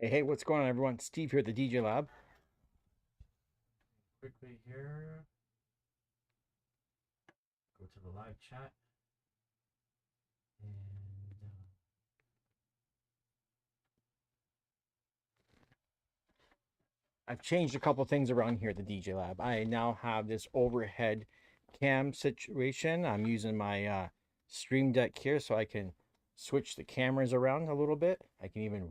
Hey, what's going on, everyone? Steve here at the TheDjLab. Quickly here, go to the live chat and I've changed a couple things around here at the TheDjLab. I now have this overhead cam situation. I'm using my Stream Deck here so I can switch the cameras around a little bit. I can even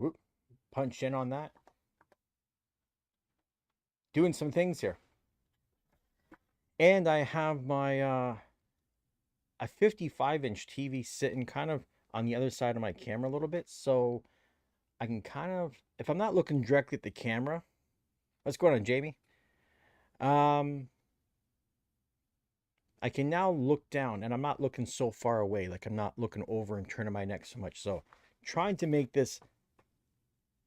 punch in on that. Doing some things here. And I have my a 55-inch TV sitting kind of on the other side of my camera a little bit, so I can kind of, if I'm not looking directly at the camera. What's going on, Jamie? Um, I can now look down and I'm not looking so far away. Like I'm not looking over and turning my neck so much. So trying to make this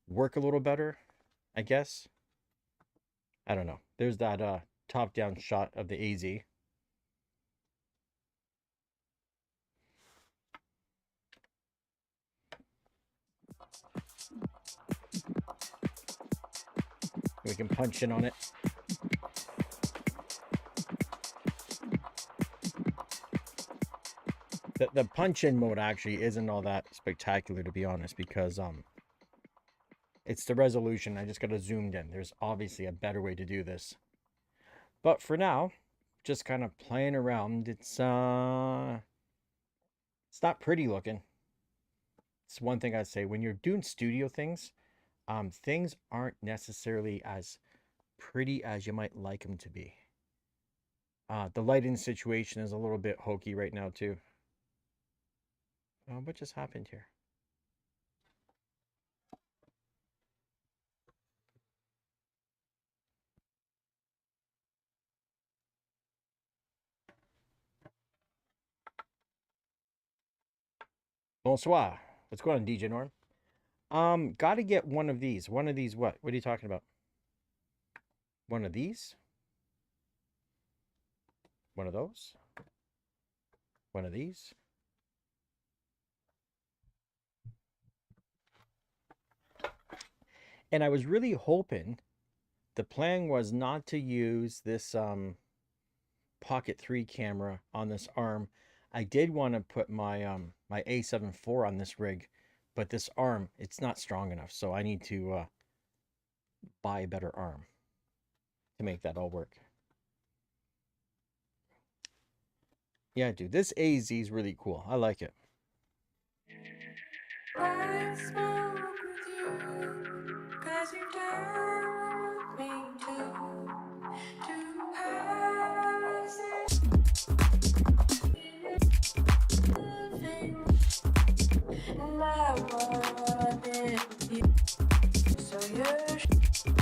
work a little better, I guess. I don't know. There's that top down shot of the AZ. We can punch in on it. The punch in mode actually isn't all that spectacular, to be honest, because it's the resolution. I just got to zoomed in. There's obviously a better way to do this. But for now, just kind of playing around. It's not pretty looking. It's one thing I'd say when you're doing studio things, things aren't necessarily as pretty as you might like them to be. The lighting situation is a little bit hokey right now too. What just happened here? Bonsoir. What's going on, DJ Norm? Got to get one of these. One of these. What? What are you talking about? One of these? One of those? One of these? And I was really hoping the plan was not to use this Pocket 3 camera on this arm. I did want to put my my A7 IV on this rig, but this arm, it's not strong enough, so I need to buy a better arm to make that all work. Yeah, dude, this AZ is really cool. I like it. I smoke with you, 'cause you taught me to pass it. And I wanted you, so you show me.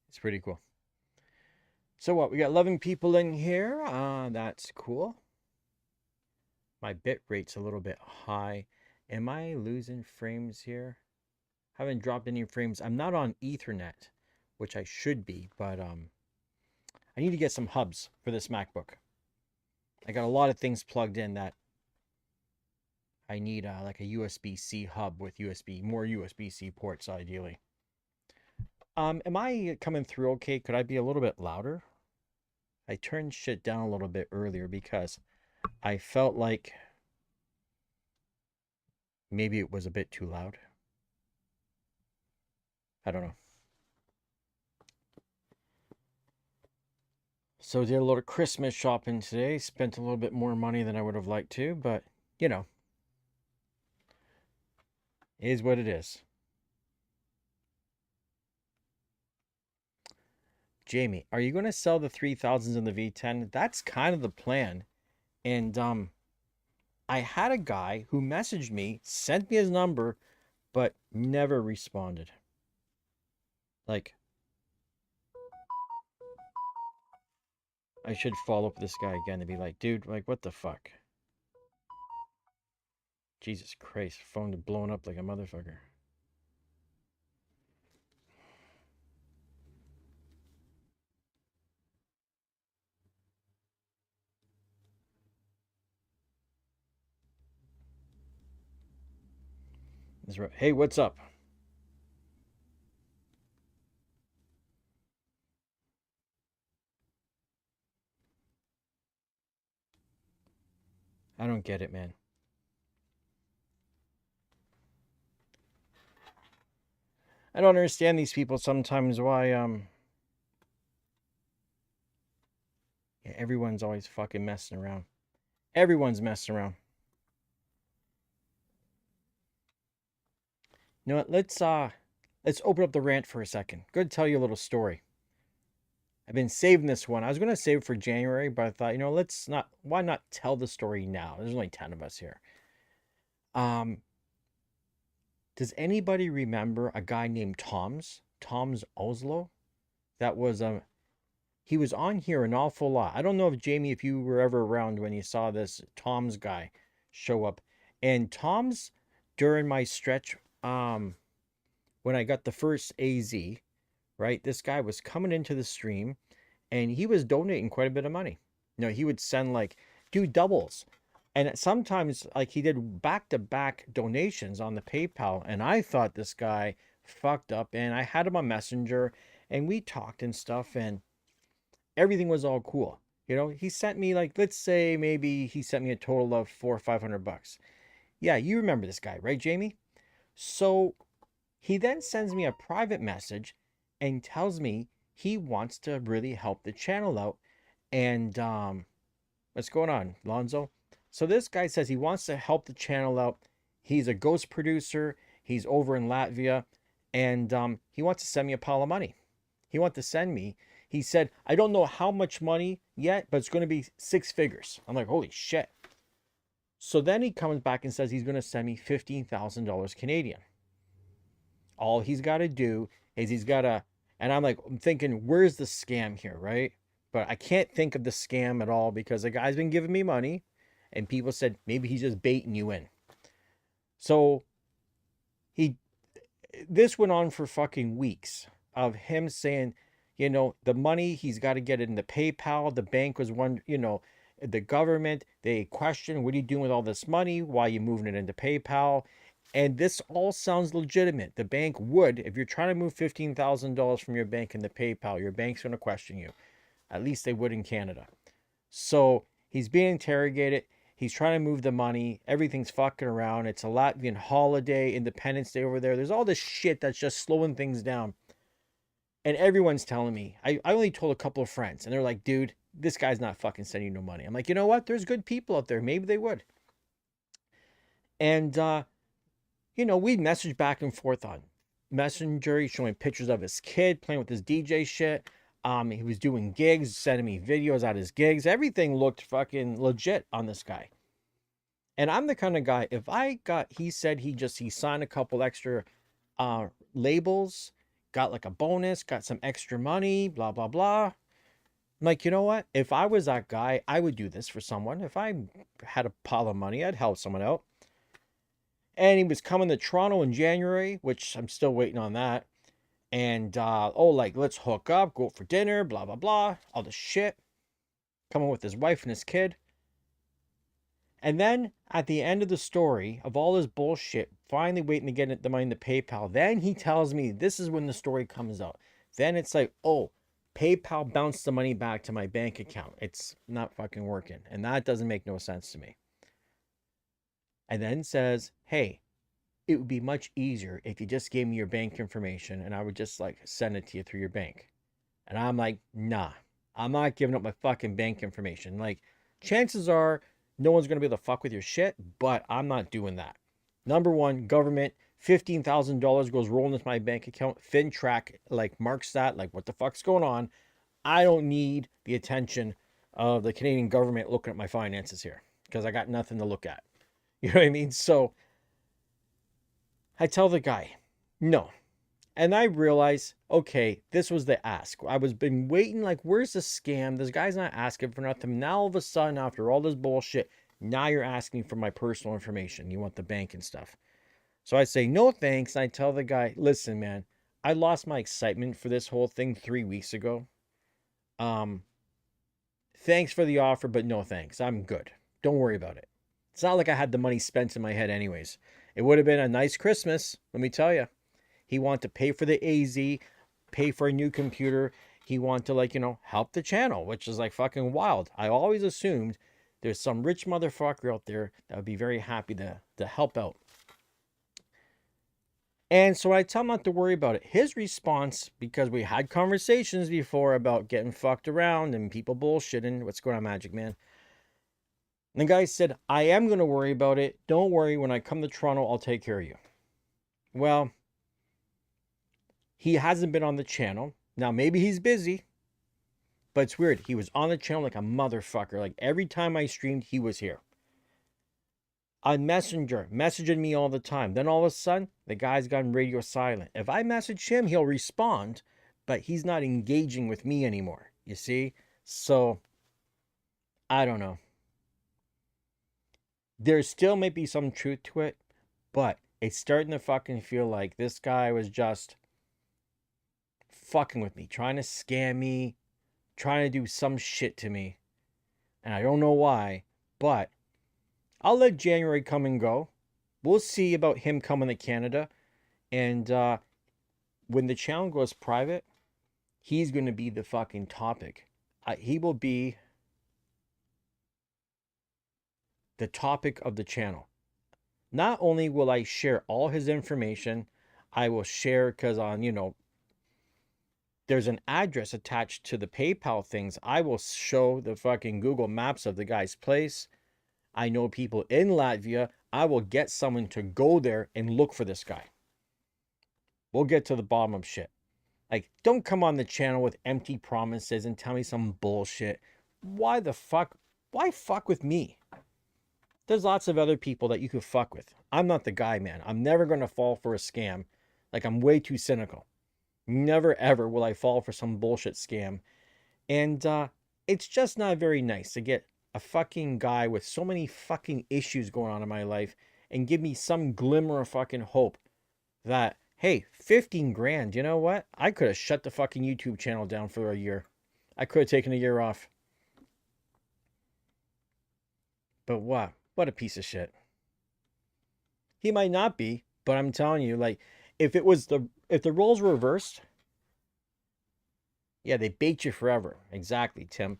It's pretty cool. So what? We got 11 people in here. That's cool. My bit rate's a little bit high. Am I losing frames here? Haven't dropped any frames. I'm not on Ethernet, which I should be, but I need to get some hubs for this MacBook. I got a lot of things plugged in that I need like a USB-C hub with more USB-C ports ideally. Am I coming through okay? Could I be a little bit louder? I turned shit down a little bit earlier because I felt like maybe it was a bit too loud. I don't know. So did a little Christmas shopping today. Spent a little bit more money than I would have liked to, but you know, it is what it is. Jamie, are you going to sell the 3000s in the V10? That's kind of the plan. And I had a guy who messaged me, sent me his number, but never responded. Like, I should follow up with this guy again and be like, dude, like, what the fuck? Jesus Christ, phone blowing up like a motherfucker. Hey, what's up? I don't get it, man. I don't understand these people sometimes why yeah, everyone's always fucking messing around. Everyone's messing around. You know what? Let's open up the rant for a second. Good to tell you a little story. I've been saving this one. I was gonna save it for January, but I thought, let's not why not tell the story now? There's only 10 of us here. Um, does anybody remember a guy named Tom's Oslo? That was he was on here an awful lot. I don't know if Jamie, if you were ever around when you saw this Tom's guy show up. And Tom's during my stretch, when I got the first AZ, right? This guy was coming into the stream and he was donating quite a bit of money. He would send do doubles. And sometimes like he did back-to-back donations on the PayPal. And I thought this guy fucked up and I had him on Messenger and we talked and stuff and everything was all cool. He sent me let's say maybe he sent me a total of $400 or $500. Yeah, you remember this guy, right, Jamie? So he then sends me a private message and tells me he wants to really help the channel out. And what's going on, Lonzo? So this guy says he wants to help the channel out. He's a ghost producer. He's over in Latvia, and he wants to send me a pile of money. He wants to send me. He said, I don't know how much money yet, but it's going to be 6 figures. I'm like, holy shit. So then he comes back and says he's going to send me $15,000 Canadian. All he's got to do is he's got to, and I'm thinking, where's the scam here, right? But I can't think of the scam at all because the guy's been giving me money and people said maybe he's just baiting you in. So this went on for fucking weeks of him saying, the money, he's got to get it into PayPal. The bank was the government, they question, what are you doing with all this money? Why are you moving it into PayPal? And this all sounds legitimate. The bank would, if you're trying to move $15,000 from your bank into PayPal, your bank's going to question you. At least they would in Canada. So he's being interrogated. He's trying to move the money. Everything's fucking around. It's a Latvian holiday, Independence Day over there. There's all this shit that's just slowing things down. And everyone's telling me, I only told a couple of friends, and they're like, dude, this guy's not fucking sending you no money. I'm like, you know what? There's good people out there. Maybe they would. And, we messaged back and forth on Messenger. He's showing pictures of his kid playing with his DJ shit. He was doing gigs, sending me videos at his gigs. Everything looked fucking legit on this guy. And I'm the kind of guy, he said he signed a couple extra labels, got like a bonus, got some extra money, blah, blah, blah. I'm like, you know what? If I was that guy, I would do this for someone. If I had a pile of money, I'd help someone out. And he was coming to Toronto in January, which I'm still waiting on that. And, let's hook up, go out for dinner, blah, blah, blah, all this shit. Coming with his wife and his kid. And then at the end of the story of all this bullshit, finally waiting to get the money into PayPal, then he tells me this is when the story comes out. Then it's like, oh, PayPal bounced the money back to my bank account. It's not fucking working. And that doesn't make no sense to me. And then says, hey, it would be much easier if you just gave me your bank information and I would just send it to you through your bank. And I'm like, nah, I'm not giving up my fucking bank information. Chances are no one's going to be able to fuck with your shit, but I'm not doing that. Number one, government, $15,000 goes rolling into my bank account. FinTrack marks that, what the fuck's going on? I don't need the attention of the Canadian government looking at my finances here because I got nothing to look at. You know what I mean? So I tell the guy, no. And I realize, okay, this was the ask. I was been waiting, where's the scam? This guy's not asking for nothing. Now all of a sudden, after all this bullshit, now you're asking for my personal information. You want the bank and stuff. So I say, no thanks. And I tell the guy, listen, man, I lost my excitement for this whole thing 3 weeks ago. Thanks for the offer, but no thanks. I'm good. Don't worry about it. It's not like I had the money spent in my head anyways. It would have been a nice Christmas, let me tell you. He wanted to pay for the AZ, pay for a new computer. He wanted to, like, help the channel, which is like fucking wild. I always assumed there's some rich motherfucker out there that would be very happy to help out. And so I tell him not to worry about it. His response, because we had conversations before about getting fucked around and people bullshitting, what's going on, Magic Man? And the guy said, I am going to worry about it. Don't worry. When I come to Toronto, I'll take care of you. Well, he hasn't been on the channel. Now, maybe he's busy, but it's weird. He was on the channel like a motherfucker. Like every time I streamed, he was here. On Messenger, messaging me all the time. Then all of a sudden, the guy's gone radio silent. If I message him, he'll respond, but he's not engaging with me anymore. You see? So, I don't know. There still may be some truth to it, but it's starting to fucking feel like this guy was just fucking with me, trying to scam me, trying to do some shit to me. And I don't know why, but I'll let January come and go. We'll see about him coming to Canada. And when the channel goes private, he's going to be the fucking topic. He will be the topic of the channel. Not only will I share all his information, I will share, because on, there's an address attached to the PayPal things. I will show the fucking Google Maps of the guy's place. I know people in Latvia. I will get someone to go there and look for this guy. We'll get to the bottom of shit. Like, don't come on the channel with empty promises and tell me some bullshit. Why the fuck? Why fuck with me? There's lots of other people that you could fuck with. I'm not the guy, man. I'm never going to fall for a scam. Like, I'm way too cynical. Never ever will I fall for some bullshit scam. And it's just not very nice to get a fucking guy with so many fucking issues going on in my life and give me some glimmer of fucking hope that, hey, 15 grand, you know what? I could have shut the fucking YouTube channel down for a year. I could have taken a year off. But what? What a piece of shit. He might not be, but I'm telling you, like, if the roles were reversed, yeah, they bait you forever. Exactly, Tim.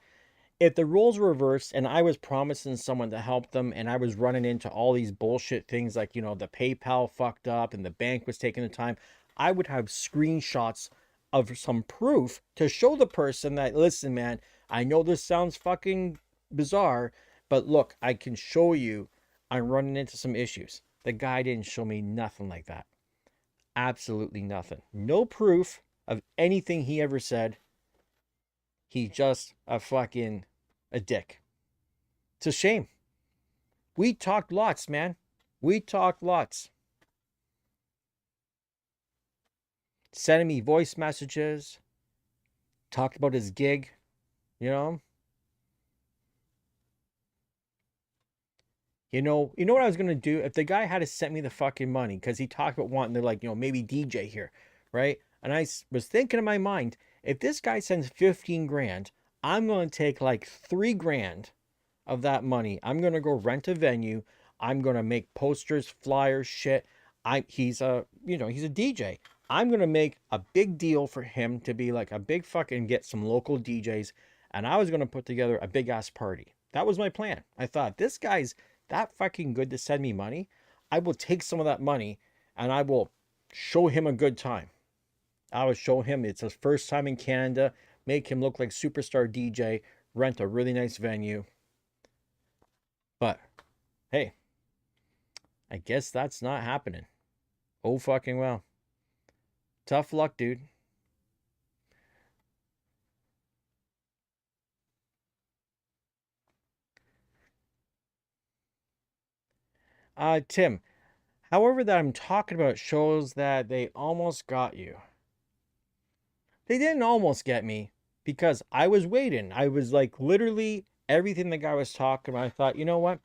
If the roles were reversed and I was promising someone to help them and I was running into all these bullshit things like, the PayPal fucked up and the bank was taking the time, I would have screenshots of some proof to show the person that, listen, man, I know this sounds fucking bizarre, but look, I can show you I'm running into some issues. The guy didn't show me nothing like that. Absolutely nothing. No proof of anything he ever said. He's just a dick. It's a shame. We talked lots, man. We talked lots. Sending me voice messages. Talked about his gig. You know what I was going to do? If the guy had sent me the fucking money, because he talked about wanting to, like, maybe DJ here, right? And I was thinking in my mind, if this guy sends 15 grand, I'm going to take like 3 grand of that money. I'm going to go rent a venue. I'm going to make posters, flyers, shit. He's a DJ. I'm going to make a big deal for him to be like a big fucking, get some local DJs. And I was going to put together a big ass party. That was my plan. I thought, this guy's that fucking good to send me money. I will take some of that money and I will show him a good time. I would show him it's his first time in Canada, make him look like superstar DJ, rent a really nice venue. But, hey, I guess that's not happening. Oh, fucking well. Tough luck, dude. Tim, however that I'm talking about shows that they almost got you. They didn't almost get me because I was waiting. I was like, literally everything the guy was talking about. I thought, you know what?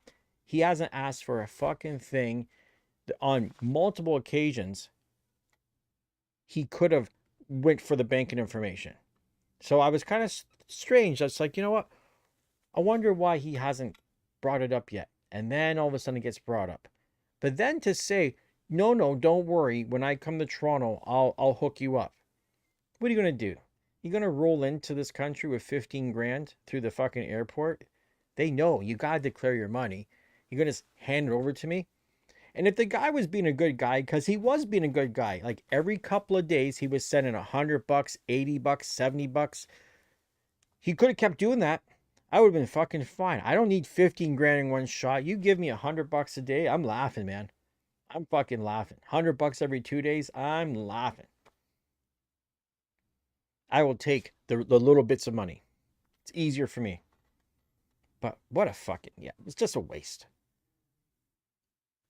He hasn't asked for a fucking thing. On multiple occasions, he could have went for the banking information. So I was kind of strange. I was like, you know what? I wonder why he hasn't brought it up yet. And then all of a sudden it gets brought up. But then to say, No, no, don't worry. When I come to Toronto, I'll hook you up. What are you gonna do? You gonna roll into this country with 15 grand through the fucking airport? They know you gotta declare your money. You're gonna just hand it over to me? And if the guy was being a good guy, because he was being a good guy, like every couple of days he was sending $100, $80, $70. He could have kept doing that. I would have been fucking fine. I don't need 15 grand in one shot. You give me $100 a day, I'm laughing, man. I'm fucking laughing. $100 every 2 days, I'm laughing. I will take the little bits of money. It's easier for me. But what a fucking, yeah, it's just a waste.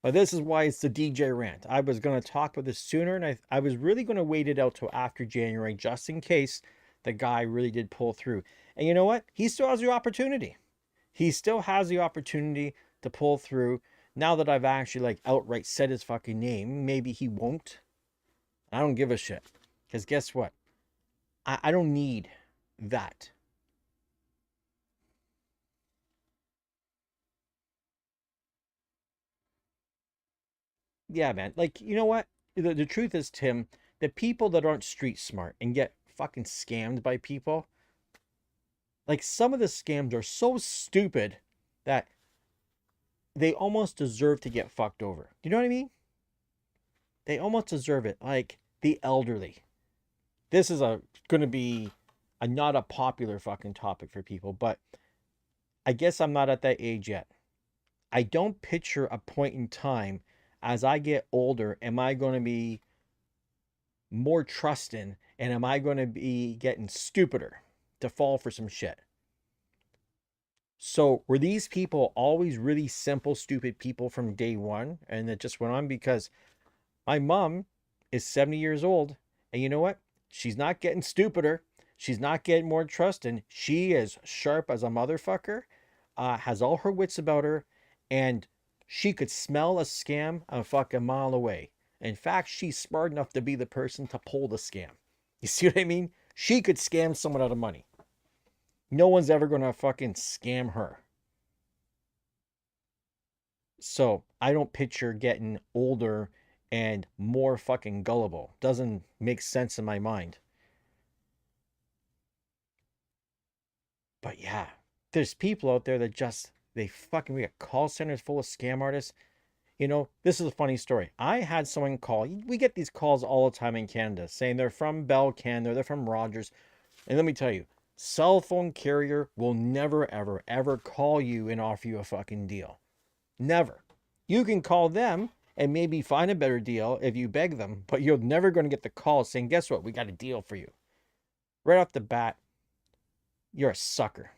But this is why it's the DJ rant. I was going to talk about this sooner, and I was really going to wait it out till after January, just in case the guy really did pull through. And you know what? He still has the opportunity. He still has the opportunity to pull through. Now that I've actually like outright said his fucking name, maybe he won't. I don't give a shit. Because guess what? I don't need that. Yeah, man. Like, you know what? The truth is, Tim, the people that aren't street smart and get fucking scammed by people, like some of the scams are so stupid that they almost deserve to get fucked over. You know what I mean? They almost deserve it. Like the elderly. This is going to be a not a popular fucking topic for people, but I guess I'm not at that age yet. I don't picture a point in time as I get older, am I going to be more trusting and am I going to be getting stupider to fall for some shit? So were these people always really simple, stupid people from day one? And it just went on because my mom is 70 years old. And you know what? She's not getting stupider. She's not getting more trusting. She is sharp as a motherfucker, has all her wits about her, and she could smell a scam a fucking mile away. In fact, she's smart enough to be the person to pull the scam. You see what I mean? She could scam someone out of money. No one's ever going to fucking scam her. So I don't picture getting older and more fucking gullible. Doesn't make sense in my mind. But yeah, there's people out there that just, they fucking, we got call centers full of scam artists. You know, this is a funny story. I had someone call, we get these calls all the time in Canada saying they're from Bell Canada, they're from Rogers. And let me tell you, cell phone carrier will never, ever, ever call you and offer you a fucking deal. Never. You can call them and maybe find a better deal if you beg them, but you're never going to get the call saying, guess what? We got a deal for you. Right off the bat, you're a sucker.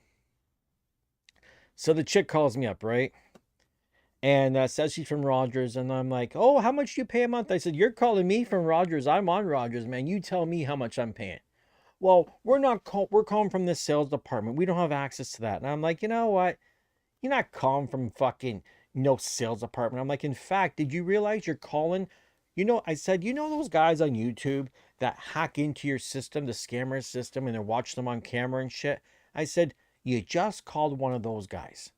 So the chick calls me up, right? And says she's from Rogers. And I'm like, oh, how much do you pay a month? I said, you're calling me from Rogers. I'm on Rogers, man. You tell me how much I'm paying. Well, we're calling from the sales department. We don't have access to that. And I'm like, you know what? You're not calling from fucking no sales department. I'm like, in fact, did you realize you're calling? You know, I said, you know those guys on YouTube that hack into your system, the scammer system, and they watch them on camera and shit? I said, you just called one of those guys.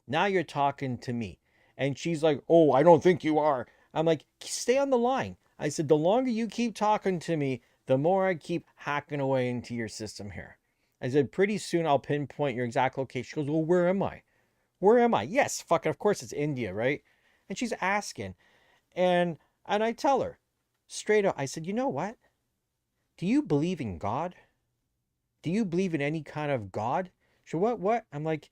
Now you're talking to me. And she's like, oh, I don't think you are. I'm like, stay on the line. I said, the longer you keep talking to me, the more I keep hacking away into your system here. I said, pretty soon I'll pinpoint your exact location. She goes, well, where am I? Where am I? Yes, fucking, of course it's India, right? And she's asking. And I tell her straight up, I said, you know what? Do you believe in God? Do you believe in any kind of God? She, what? I'm like,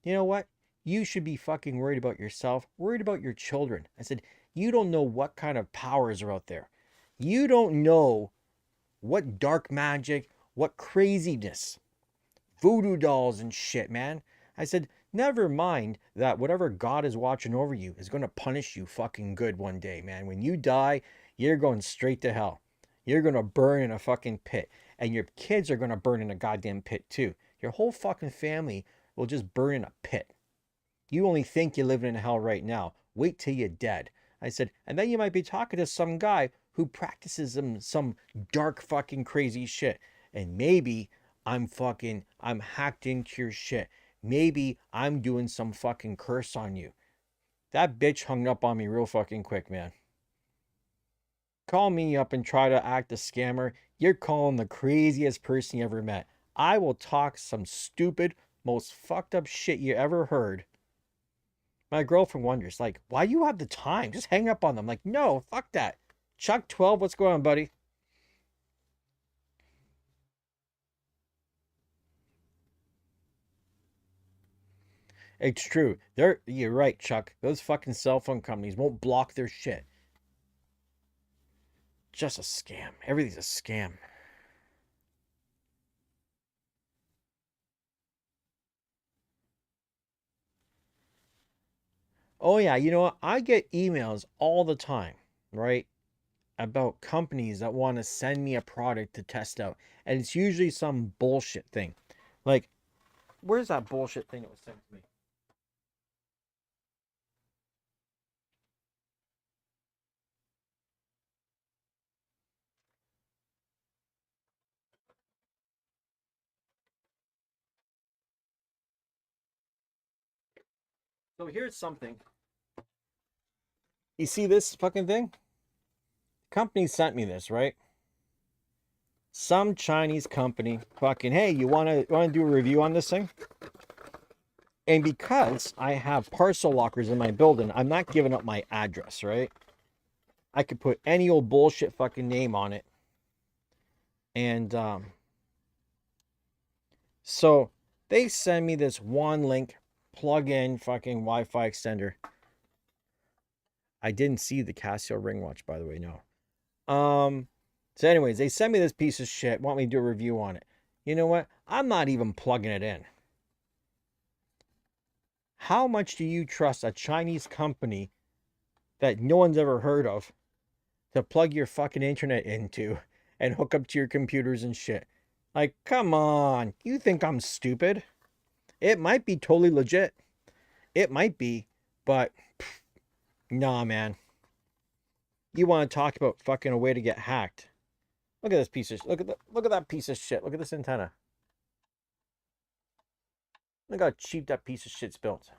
you know what? You should be fucking worried about yourself, worried about your children. I said, you don't know what kind of powers are out there. You don't know what dark magic, what craziness, voodoo dolls and shit, man. I said, never mind that whatever God is watching over you is going to punish you fucking good one day, man. When you die, you're going straight to hell. You're going to burn in a fucking pit. And your kids are going to burn in a goddamn pit too. Your whole fucking family will just burn in a pit. You only think you're living in hell right now. Wait till you're dead. I said, and then you might be talking to some guy who practices some dark fucking crazy shit. And maybe I'm hacked into your shit. Maybe I'm doing some fucking curse on you. That bitch hung up on me real fucking quick, man. call me up and try to act a scammer, you're calling the craziest person you ever met. I will talk some stupid, most fucked up shit you ever heard. My girlfriend wonders, like, why do you have the time? Just hang up on them. Like, no, fuck that. Chuck 12, what's going on, buddy? It's true. You're right, Chuck. Those fucking cell phone companies won't block their shit. Just a scam. Everything's a scam. Oh yeah, you know what? I get emails all the time, right? About companies that want to send me a product to test out. And it's usually some bullshit thing. Like, where's that bullshit thing that was sent to me? So here's something. You see this fucking thing? Company sent me this, right? Some Chinese company fucking, hey, you wanna do a review on this thing? And because I have parcel lockers in my building, I'm not giving up my address, right? I could put any old bullshit fucking name on it. And so they send me this one link, plug in fucking Wi-Fi extender. I didn't see the Casio ring watch, by the way, no. So anyways, they send me this piece of shit, want me to do a review on it. You know what? I'm not even plugging it in. How much do you trust a Chinese company that no one's ever heard of to plug your fucking internet into and hook up to your computers and shit? Like, come on. You think I'm stupid? It might be totally legit. It might be, but nah, man. You want to talk about fucking a way to get hacked? Look at this piece of look at that piece of shit. Look at this antenna. Look how cheap that piece of shit's built.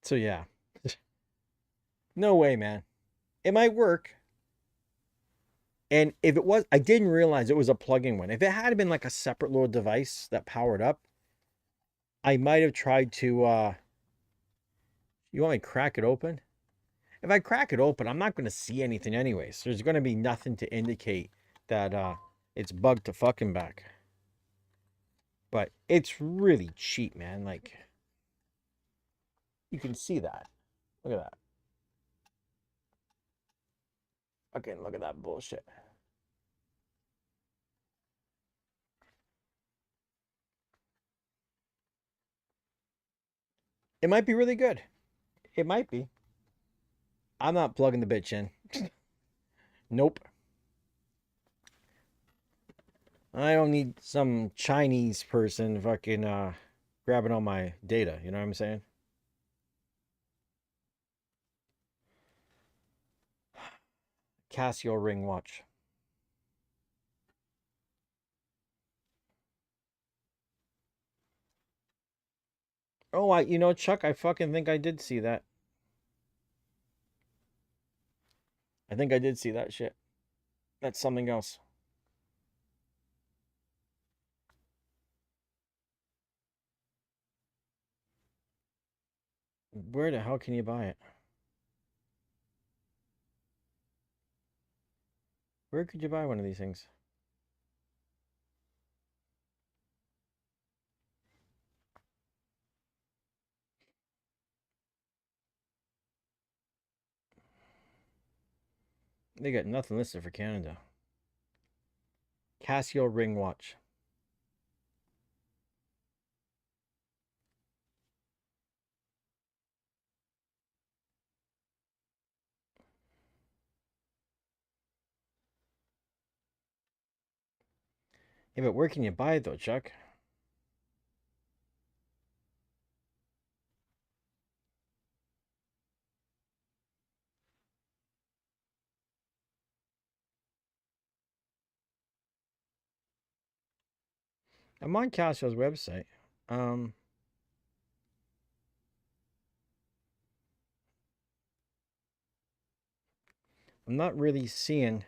So yeah, no way, man. It might work. And if it was, I didn't realize it was a plug-in one. If it had been like a separate little device that powered up, I might have tried to. You want me to crack it open? If I crack it open, I'm not going to see anything anyways. There's going to be nothing to indicate that it's bugged to fucking back. But it's really cheap, man. Like, you can see that. Look at that. Fucking look at that bullshit. It might be really good. It might be. I'm not plugging the bitch in. Nope. I don't need some Chinese person fucking grabbing all my data. You know what I'm saying? Casio ring watch. Oh, Chuck, I fucking think I did see that. I think I did see that shit. That's something else. Where the hell can you buy it? Where could you buy one of these things? They got nothing listed for Canada. Casio ring watch. Yeah, but where can you buy it though, Chuck? I'm on Casio's website. Um, I'm not really seeing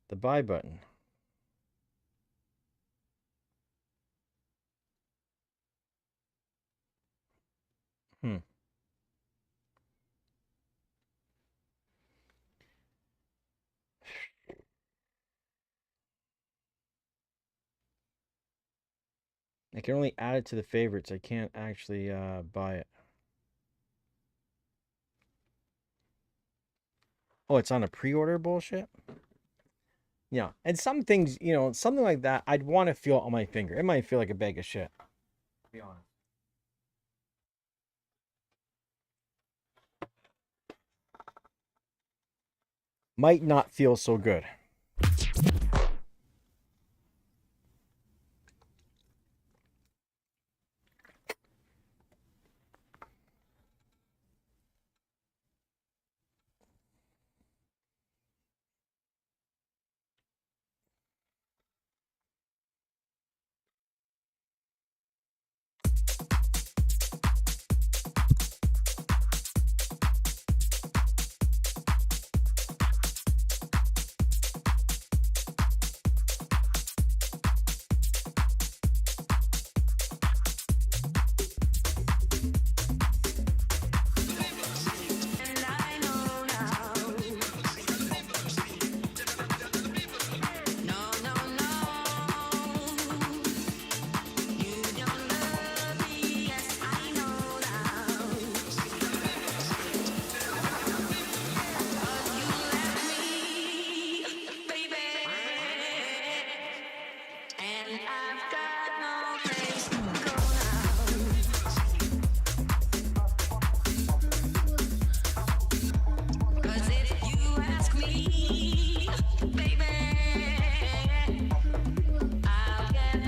the buy button. Hmm. I can only add it to the favorites. I can't actually buy it. Oh, it's on a pre-order bullshit? Yeah. And some things, you know, something like that, I'd want to feel on my finger. It might feel like a bag of shit. To be honest. Might not feel so good. And I know now. No, no, no. You don't love me. Yes, I know now. But you left me, baby. And I've got no place to go now. 'Cause if you ask me, baby, I'll get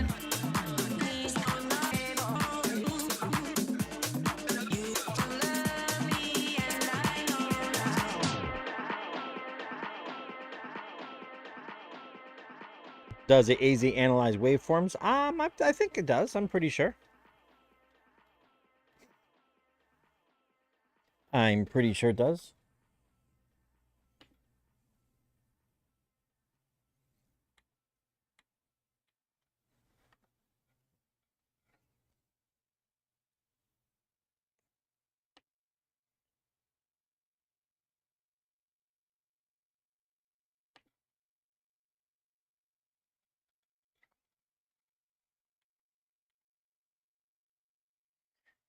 these on the table. You don't love me, and I know now. Does the AZ analyze waveforms? I think it does. I'm pretty sure. I'm pretty sure it does.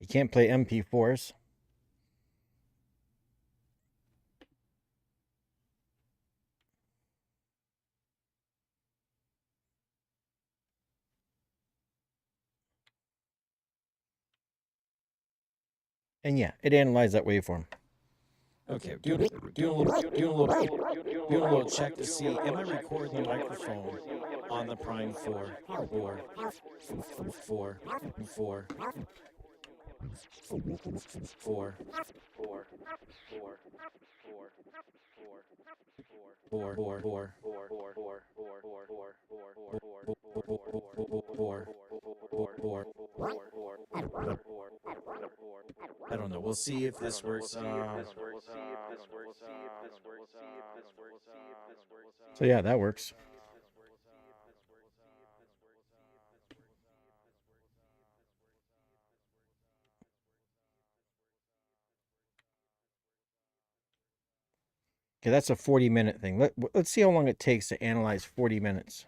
You can't play MP4s. And yeah, it analyzed that waveform. Okay, doing a little check to see, am I recording the microphone on the Prime 4 or 4. I don't know. We'll see if this works. So yeah, that works. Okay, that's a 40-minute thing. Let's see how long it takes to analyze 40 minutes.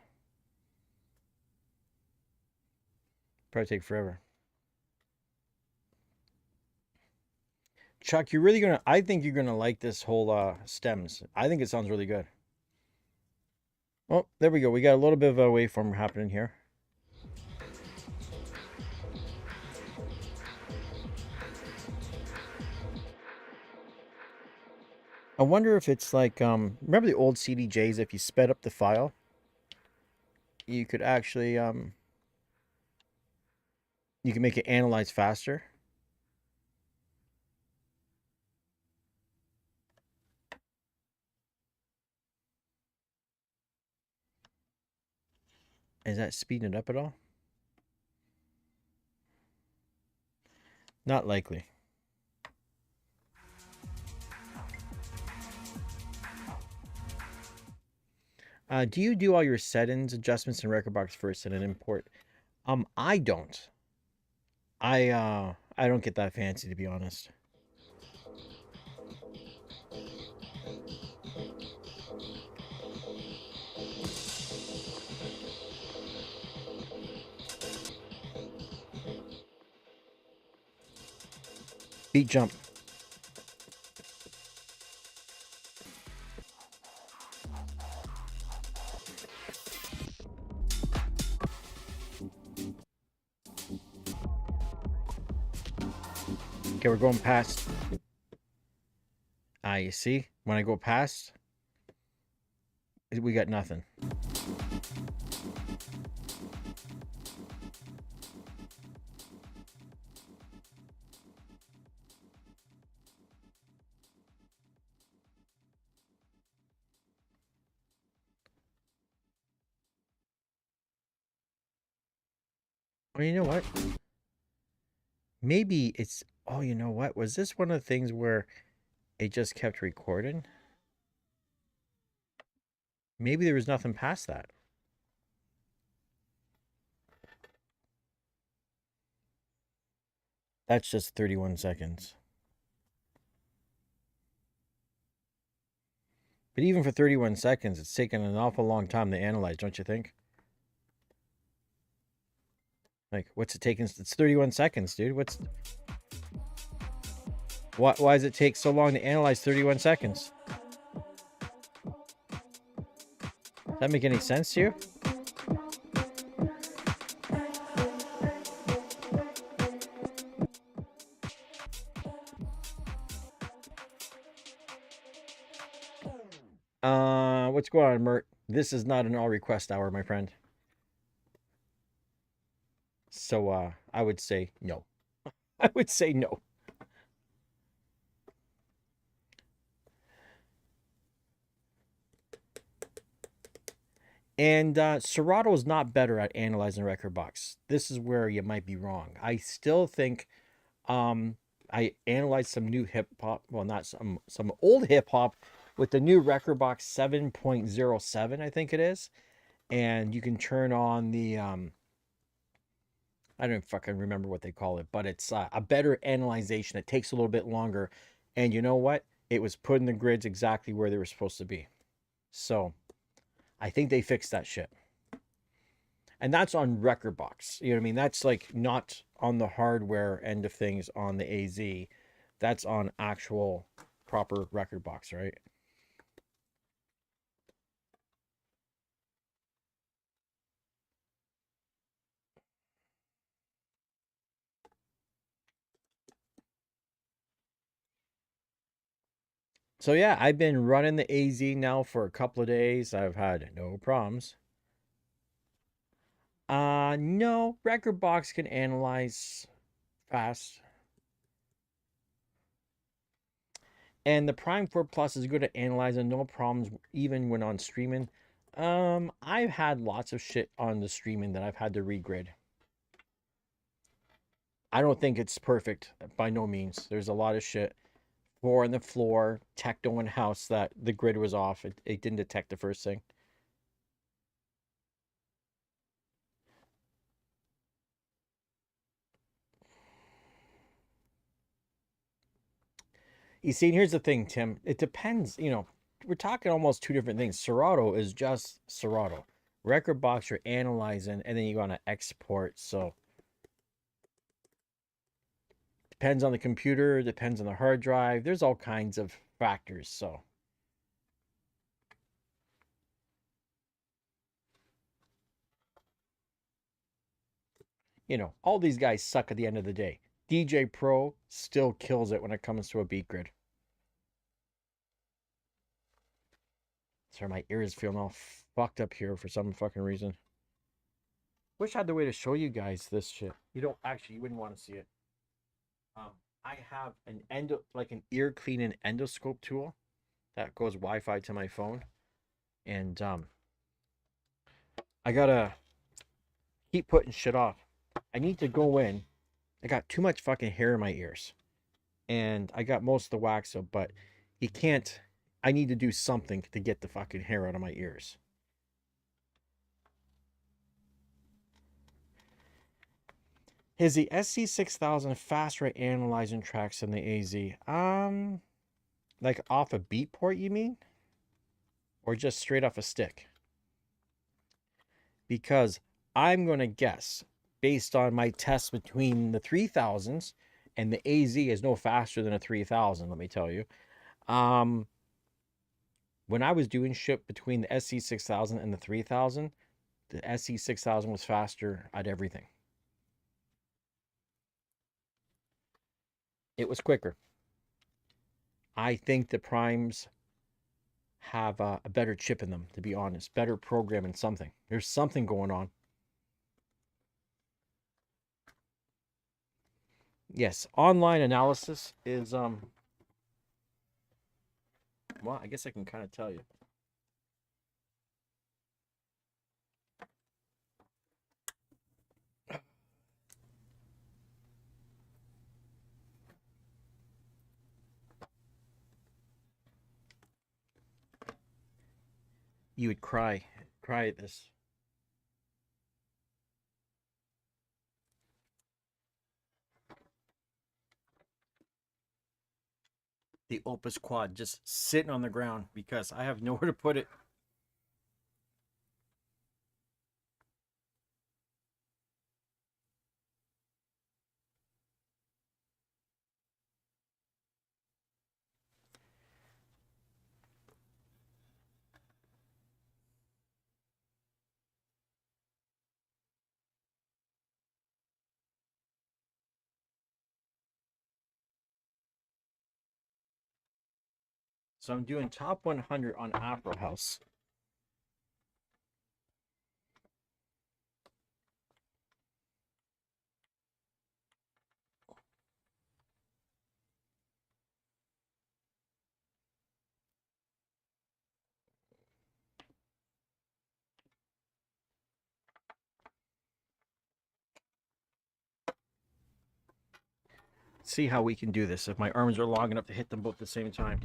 Probably take forever. Chuck, you're really gonna. I think you're gonna like this whole stems. I think it sounds really good. Oh, there we go. We got a little bit of a waveform happening here. I wonder if it's like remember the old CDJs? If you sped up the file, you could actually you can make it analyze faster. Is that speeding it up at all? Not likely. Do you do all your settings, adjustments in Rekordbox first and then import? I don't. I don't get that fancy, to be honest. Beat jump. Okay, we're going past. You see? When I go past, we got nothing. Well, you know what? Maybe it's... Oh, you know what? Was this one of the things where it just kept recording? Maybe there was nothing past that. That's just 31 seconds. But even for 31 seconds, it's taken an awful long time to analyze, don't you think? Like, what's it taking? It's 31 seconds, dude. Why does it take so long to analyze 31 seconds? Does that make any sense to you? What's going on, Mert? This is not an all request hour, my friend. So, I would say no. I would say no. And Serato is not better at analyzing Rekordbox. This is where you might be wrong. I still think I analyzed some new hip hop, well, not some old hip hop with the new Rekordbox 7.07, I think it is. And you can turn on the I don't fucking remember what they call it, but it's a better analyzation. It takes a little bit longer. And you know what? It was putting the grids exactly where they were supposed to be. So I think they fixed that shit. And that's on Rekordbox. You know what I mean? That's like not on the hardware end of things on the AZ. That's on actual proper Rekordbox, right? So yeah, I've been running the AZ now for a couple of days. I've had no problems. No, Rekordbox can analyze fast. And the Prime 4 Plus is good at analyzing, no problems even when on streaming. I've had lots of shit on the streaming that I've had to regrid. I don't think it's perfect by no means. There's a lot of shit. Floor on the floor, techno in house that the grid was off. It didn't detect the first thing. You see, and here's the thing, Tim. It depends, we're talking almost two different things. Serato is just Serato. Rekordbox, you're analyzing, and then you want to export. So depends on the computer, depends on the hard drive. There's all kinds of factors. So all these guys suck at the end of the day. DJ Pro still kills it when it comes to a beat grid. Sorry, my ears feeling all fucked up here for some fucking reason. Wish I had the way to show you guys this shit. You wouldn't want to see it. I have an an ear cleaning endoscope tool that goes Wi-Fi to my phone, and I gotta keep putting shit off. I need to go in. I got too much fucking hair in my ears, and I got most of the wax up, but you can't. I need to do something to get the fucking hair out of my ears. Is the SC6000 faster at analyzing tracks than the AZ? Like off a beat port, you mean? Or just straight off a stick? Because I'm going to guess, based on my tests between the 3000s, and the AZ is no faster than a 3000, let me tell you. When I was doing shit between the SC6000 and the 3000, the SC6000 was faster at everything. It was quicker. I think the primes have a better chip in them, to be honest. Better programming, something. There's something going on. Yes, online analysis is well, I guess I can kind of tell you. You would cry at this. The Opus Quad just sitting on the ground because I have nowhere to put it. So I'm doing top 100 on Opera House. See how we can do this if my arms are long enough to hit them both at the same time.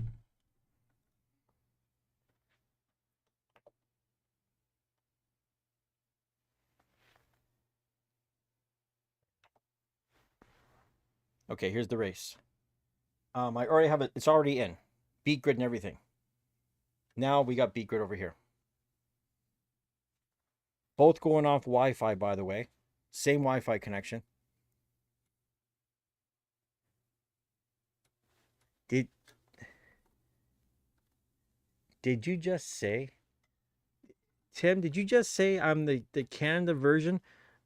Okay, here's the race. I already have it. It's already in. Beat grid and everything. Now we got beat grid over here. Both going off Wi-Fi, by the way. Same Wi-Fi connection. Did you just say, Tim, did you just say I'm the Canada version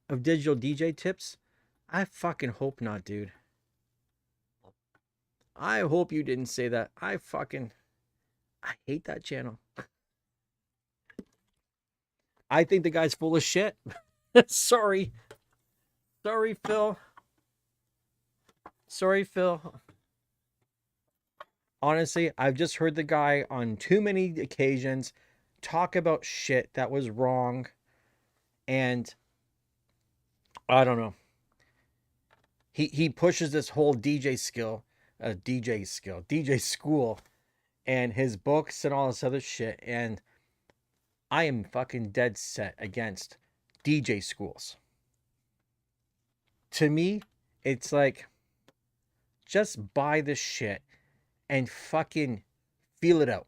of Digital DJ Tips? I fucking hope not, dude. I hope you didn't say that. I hate that channel. I think the guy's full of shit. Sorry. Sorry, Phil. Sorry, Phil. Honestly, I've just heard the guy on too many occasions talk about shit that was wrong. And I don't know. He pushes this whole DJ school, and his books and all this other shit. And I am fucking dead set against DJ schools. To me, it's like, just buy the shit and fucking feel it out.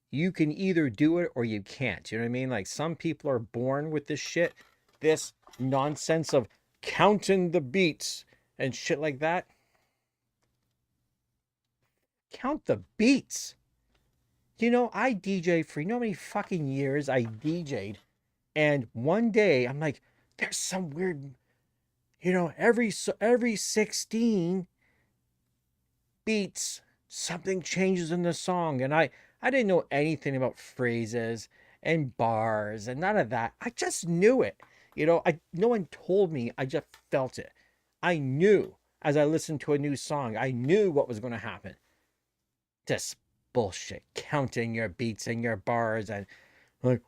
You can either do it or you can't. You know what I mean? Like, some people are born with this shit, this nonsense of counting the beats and shit like that. Count the beats. You know, I DJ for, you know how many fucking years I DJ'd, and one day I'm like, there's some weird, you know, every 16 beats something changes in the song. And I didn't know anything about phrases and bars and none of that. I just knew it. You know, no one told me. I just felt it. I knew as I listened to a new song. I knew what was going to happen. Just bullshit. Counting your beats and your bars and like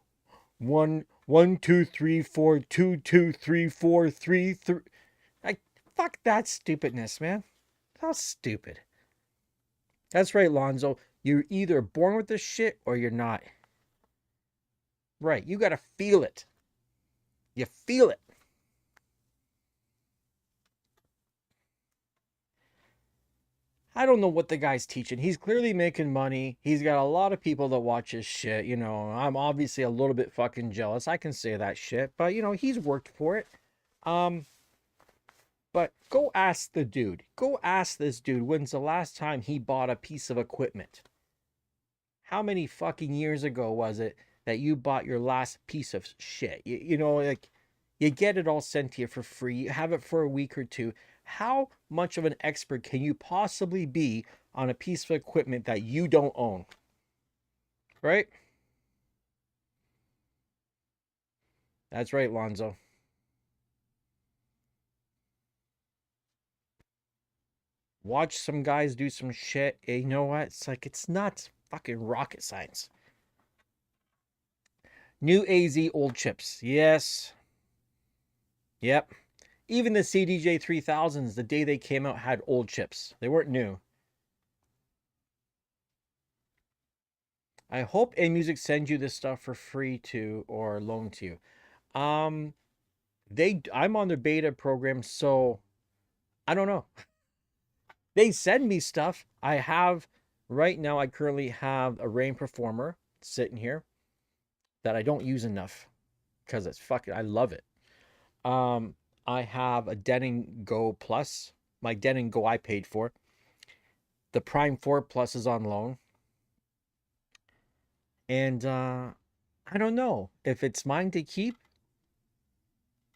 1 1 2 3 4 2 2 3 4 3 3. Like, fuck that stupidness, man. How stupid. That's right, Lonzo. You're either born with this shit or you're not. Right. You got to feel it. You feel it. I don't know what the guy's teaching. He's clearly making money. He's got a lot of people that watch his shit. You know, I'm obviously a little bit fucking jealous. I can say that shit, but you know, he's worked for it. Um, but go ask the dude. Go ask this dude when's the last time he bought a piece of equipment. How many fucking years ago was it that you bought your last piece of shit? You know, like you get it all sent to you for free. You have it for a week or two. How much of an expert can you possibly be on a piece of equipment that you don't own? Right? That's right, Lonzo. Watch some guys do some shit. And you know what? It's like it's not fucking rocket science. New AZ old chips. Yes. Yep. Even the CDJ 3000s, the day they came out, had old chips. They weren't new. I hope AMusic sends you this stuff for free to or loan to you. I'm on their beta program, so I don't know. They send me stuff. I have right now. I currently have a Rain Performer sitting here that I don't use enough because it's fucking. I love it. I have a Denon Go Plus. My Denon Go I paid for. The Prime 4 Plus is on loan. And I don't know if it's mine to keep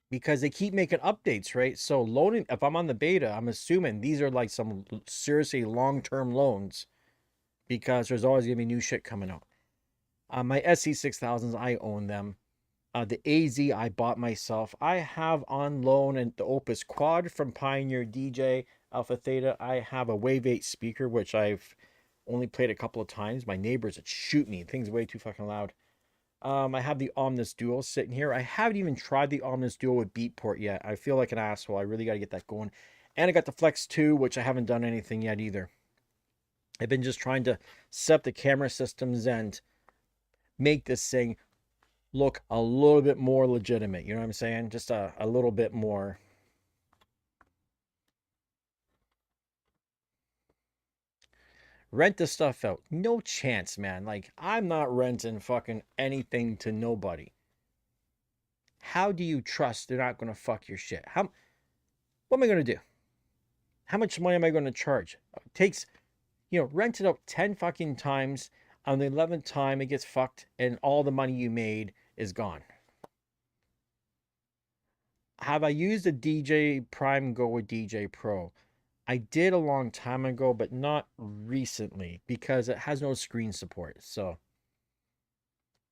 because they keep making updates, right? So loaning, if I'm on the beta, I'm assuming these are like some seriously long-term loans because there's always gonna be new shit coming out. My SC6000s, I own them. The AZ I bought myself. I have on loan and the Opus Quad from Pioneer DJ Alpha Theta. I have a Wave 8 speaker, which I've only played a couple of times. My neighbors would shoot me. The thing's way too fucking loud. I have the Omnis Duo sitting here. I haven't even tried the Omnis Duo with Beatport yet. I feel like an asshole. I really got to get that going. And I got the Flex 2, which I haven't done anything yet either. I've been just trying to set up the camera systems and make this thing look a little bit more legitimate. You know what I'm saying? Just a little bit more. Rent the stuff out. No chance, man. Like, I'm not renting fucking anything to nobody. How do you trust they're not going to fuck your shit? What am I going to do? How much money am I going to charge? It takes, rent it out 10 fucking times. On the 11th time, it gets fucked, and all the money you made is gone. Have I used a DJ Prime Go with DJ Pro? I did a long time ago, but not recently because it has no screen support. So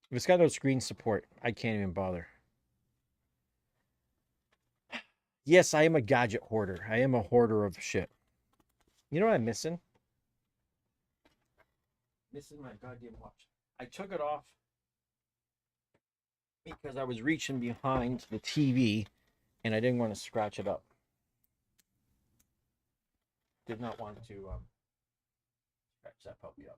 if it's got no screen support, I can't even bother. Yes, I am a gadget hoarder. I am a hoarder of shit. You know what I'm missing? Missing my goddamn watch. I took it off because I was reaching behind the TV and I didn't want to scratch it up. Did not want to scratch that puppy up.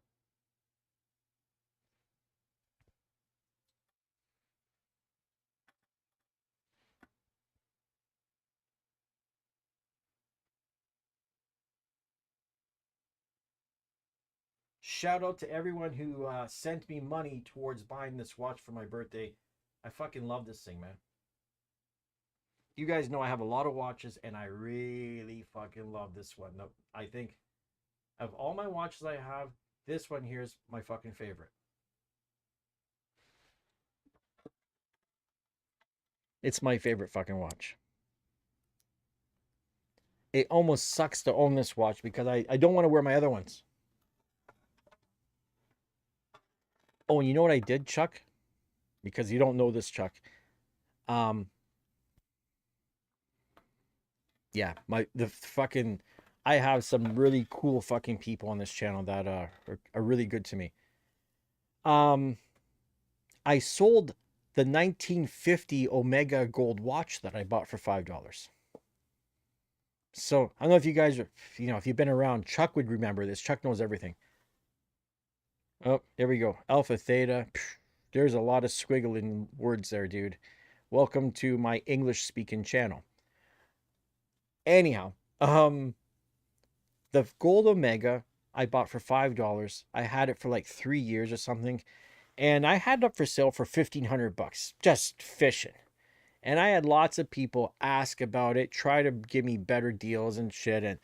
Shout out to everyone who sent me money towards buying this watch for my birthday. I fucking love this thing, man. You guys know I have a lot of watches and I really fucking love this one. I think of all my watches I have, this one here is my fucking favorite. It's my favorite fucking watch. It almost sucks to own this watch because I don't want to wear my other ones. Oh, and you know what I did, Chuck? Because you don't know this, Chuck. Um, yeah, the fucking I have some really cool fucking people on this channel that are really good to me. I sold the 1950 Omega gold watch that I bought for $5. So I don't know if you guys are, if you've been around, Chuck would remember this. Chuck knows everything. Oh, there we go. Alpha Theta. There's a lot of squiggling words there, dude. Welcome to my English speaking channel. Anyhow, The Gold Omega I bought for $5. I had it for like 3 years or something, and I had it up for sale for $1,500, just fishing. And I had lots of people ask about it, try to give me better deals and shit, and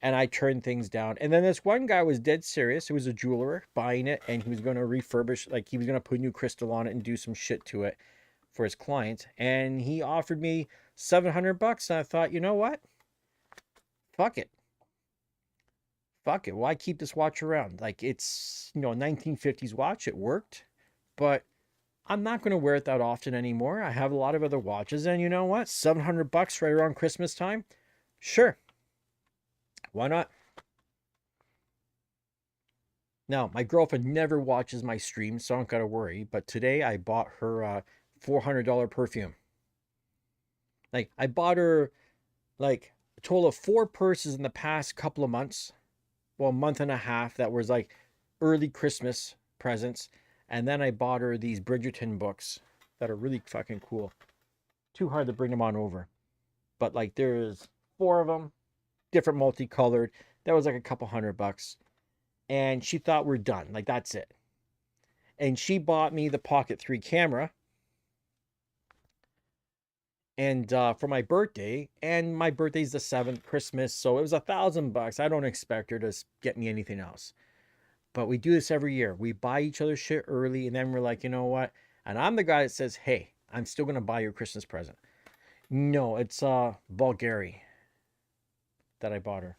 I turned things down. And then this one guy was dead serious. He was a jeweler buying it, and he was going to refurbish, like he was going to put new crystal on it and do some shit to it for his client. And he offered me $700, and I thought, you know what? Fuck it. Fuck it. Why keep this watch around? Like it's, a 1950s watch. It worked, but I'm not going to wear it that often anymore. I have a lot of other watches, and you know what? $700 right around Christmas time? Sure. Why not? Now, my girlfriend never watches my streams, so I don't got to worry. But today I bought her $400 perfume. Like, I bought her like a total of 4 purses in the past couple of months. Well, a month and a half. That was like early Christmas presents. And then I bought her these Bridgerton books that are really fucking cool. Too hard to bring them on over. But like, there's 4 of them, different multicolored. That was like a couple $100. And she thought we're done. Like, that's it. And she bought me the Pocket 3 camera and for my birthday, and my birthday's the 7th, Christmas, so it was $1,000. I don't expect her to get me anything else, but we do this every year. We buy each other shit early, and then we're like, you know what? And I'm the guy that says, hey, I'm still gonna buy you a Christmas present. No, it's Bulgari that I bought her.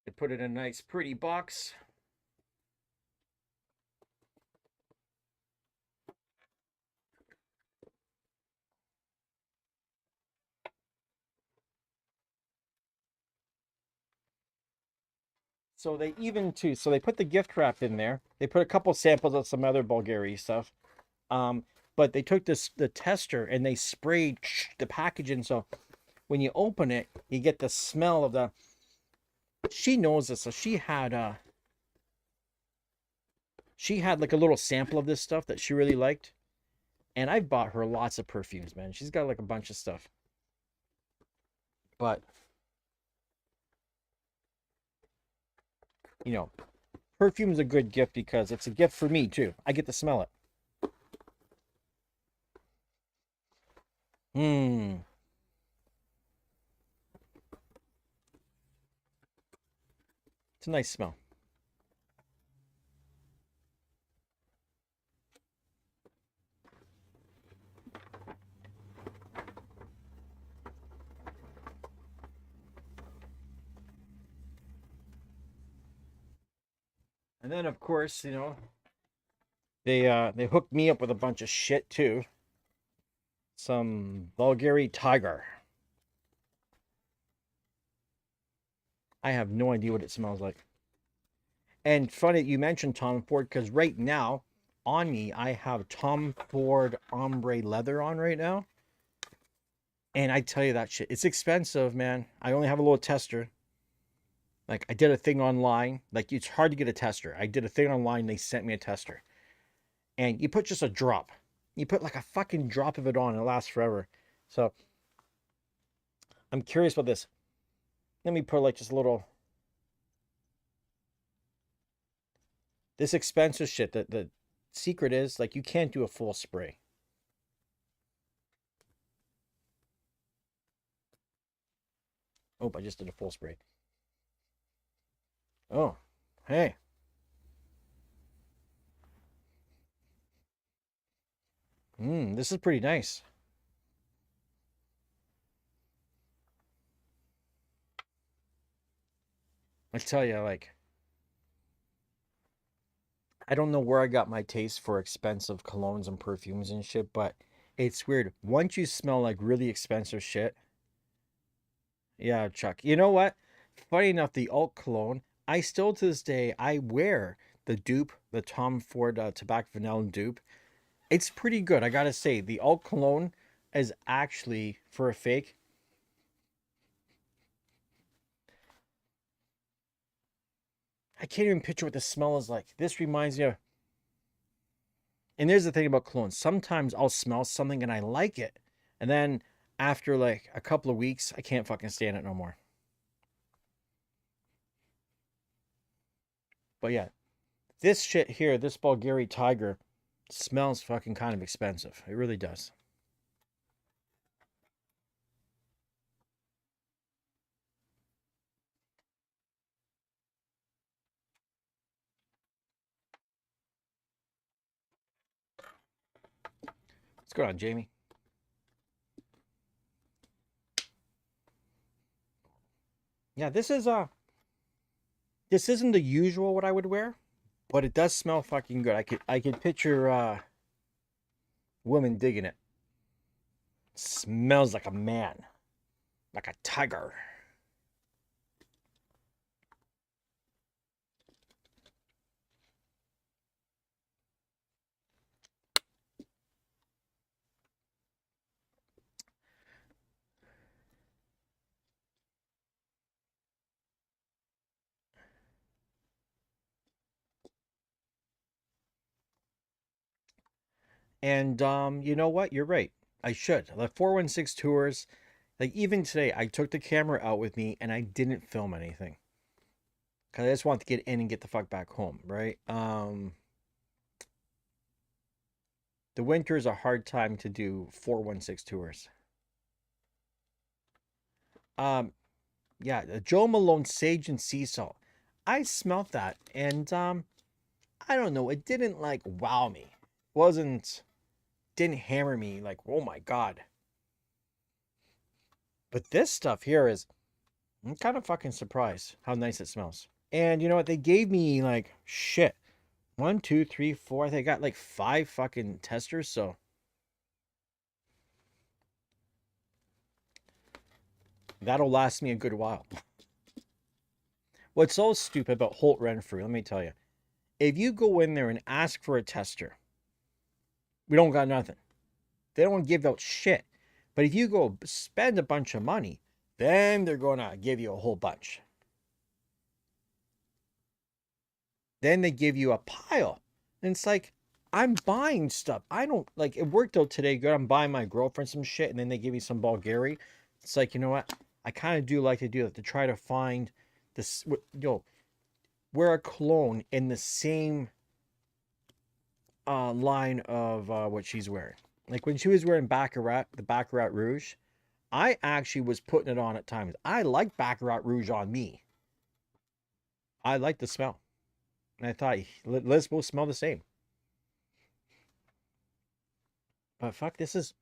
I put it in a nice pretty box. So they even too. So they put the gift wrap in there. They put a couple samples of some other Bulgari stuff. Um, but they took the tester and they sprayed the packaging. So when you open it, you get the smell of the. She knows this, so she had like a little sample of this stuff that she really liked, and I've bought her lots of perfumes, man. She's got like a bunch of stuff, but you know, perfume's a good gift because it's a gift for me too. I get to smell it. Hmm. It's a nice smell. And then of course, they hooked me up with a bunch of shit too. Some Bulgari Tiger. I have no idea what it smells like. And funny you mentioned Tom Ford because right now on me I have Tom Ford ombre leather on right now. And I tell you that shit, it's expensive, man. I only have a little tester. Like I did a thing online. Like it's hard to get a tester. I did a thing online. They sent me a tester, and you put just a drop. You put like a fucking drop of it on, and it lasts forever. So I'm curious about this. Let me put like just a little. This expensive shit. The secret is like you can't do a full spray. Oh, I just did a full spray. Oh, hey. This is pretty nice. I tell you, like, I don't know where I got my taste for expensive colognes and perfumes and shit, but it's weird. Once you smell like really expensive shit, yeah, Chuck. You know what? Funny enough, the Alt cologne, I still to this day, I wear the dupe, the Tom Ford Tobacco Vanilla dupe. It's pretty good, I gotta say. The Alt cologne is actually, for a fake, I can't even picture what the smell is like. This reminds me of, And there's the thing about cologne. Sometimes I'll smell something and I like it. And then after like a couple of weeks, I can't fucking stand it no more. But yeah, this shit here, this Bulgari Tiger, smells fucking kind of expensive. It really does. What's going on, Jamie? Yeah, this isn't the usual what I would wear, but it does smell fucking good. I could picture women digging it. Smells like a man, like a tiger. And you know what? You're right. I should. The 416 tours, like even today, I took the camera out with me and I didn't film anything. Cause I just wanted to get in and get the fuck back home, right? The winter is a hard time to do 416 tours. Um, yeah, the Joe Malone Sage and Sea Salt. I smelt that and I don't know, it didn't like wow me. Wasn't didn't hammer me like, oh my god. But this stuff here is I'm kind of fucking surprised how nice it smells. And you know what? They gave me like shit. 1, 2, 3, 4. I think I got like 5 fucking testers, so that'll last me a good while. What's so stupid about Holt Renfrew, let me tell you. If you go in there and ask for a tester, we don't got nothing. They don't give out shit. But if you go spend a bunch of money, then they're going to give you a whole bunch. Then they give you a pile. And it's like, I'm buying stuff. I don't like it worked out today good. I'm buying my girlfriend some shit and then they give me some Bulgari. It's like, you know what? I kind of do like to do that to try to find this, wear a cologne in the same line of what she's wearing. Like when she was wearing Baccarat, the Baccarat Rouge, I actually was putting it on at times. I like Baccarat Rouge on me. I like the smell. And I thought, let's both smell the same. But fuck, this is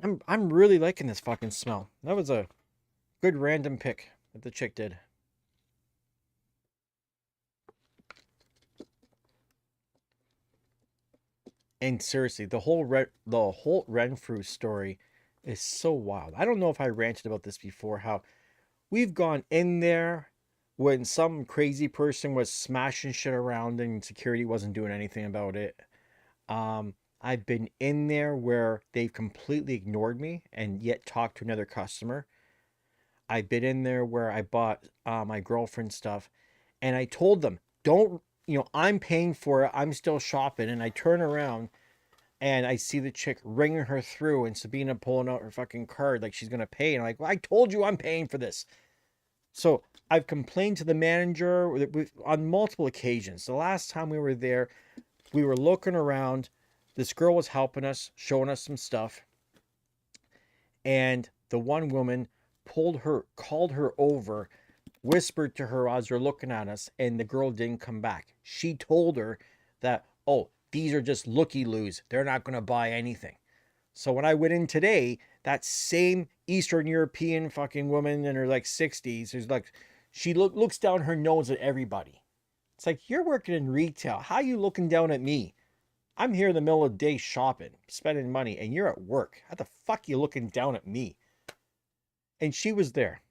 I'm really liking this fucking smell. That was a good random pick that the chick did. And seriously, the whole Renfrew story is so wild. I don't know if I ranted about this before, how we've gone in there when some crazy person was smashing shit around and security wasn't doing anything about it. I've been in there where they've completely ignored me and yet talked to another customer. I've been in there where I bought my girlfriend stuff and I told them, don't, I'm paying for it. I'm still shopping. And I turn around and I see the chick ringing her through and Sabina pulling out her fucking card like she's going to pay. And I'm like, well, I told you I'm paying for this. So I've complained to the manager on multiple occasions. The last time we were there, we were looking around. This girl was helping us, showing us some stuff. And the one woman called her over, whispered to her as they're looking at us, and the girl didn't come back. She told her that, oh, these are just looky-loos. They're not going to buy anything. So when I went in today, that same Eastern European fucking woman in her like 60s, who's like, she looks down her nose at everybody. It's like, you're working in retail. How are you looking down at me? I'm here in the middle of the day shopping, spending money, and you're at work. How the fuck are you looking down at me? And she was there.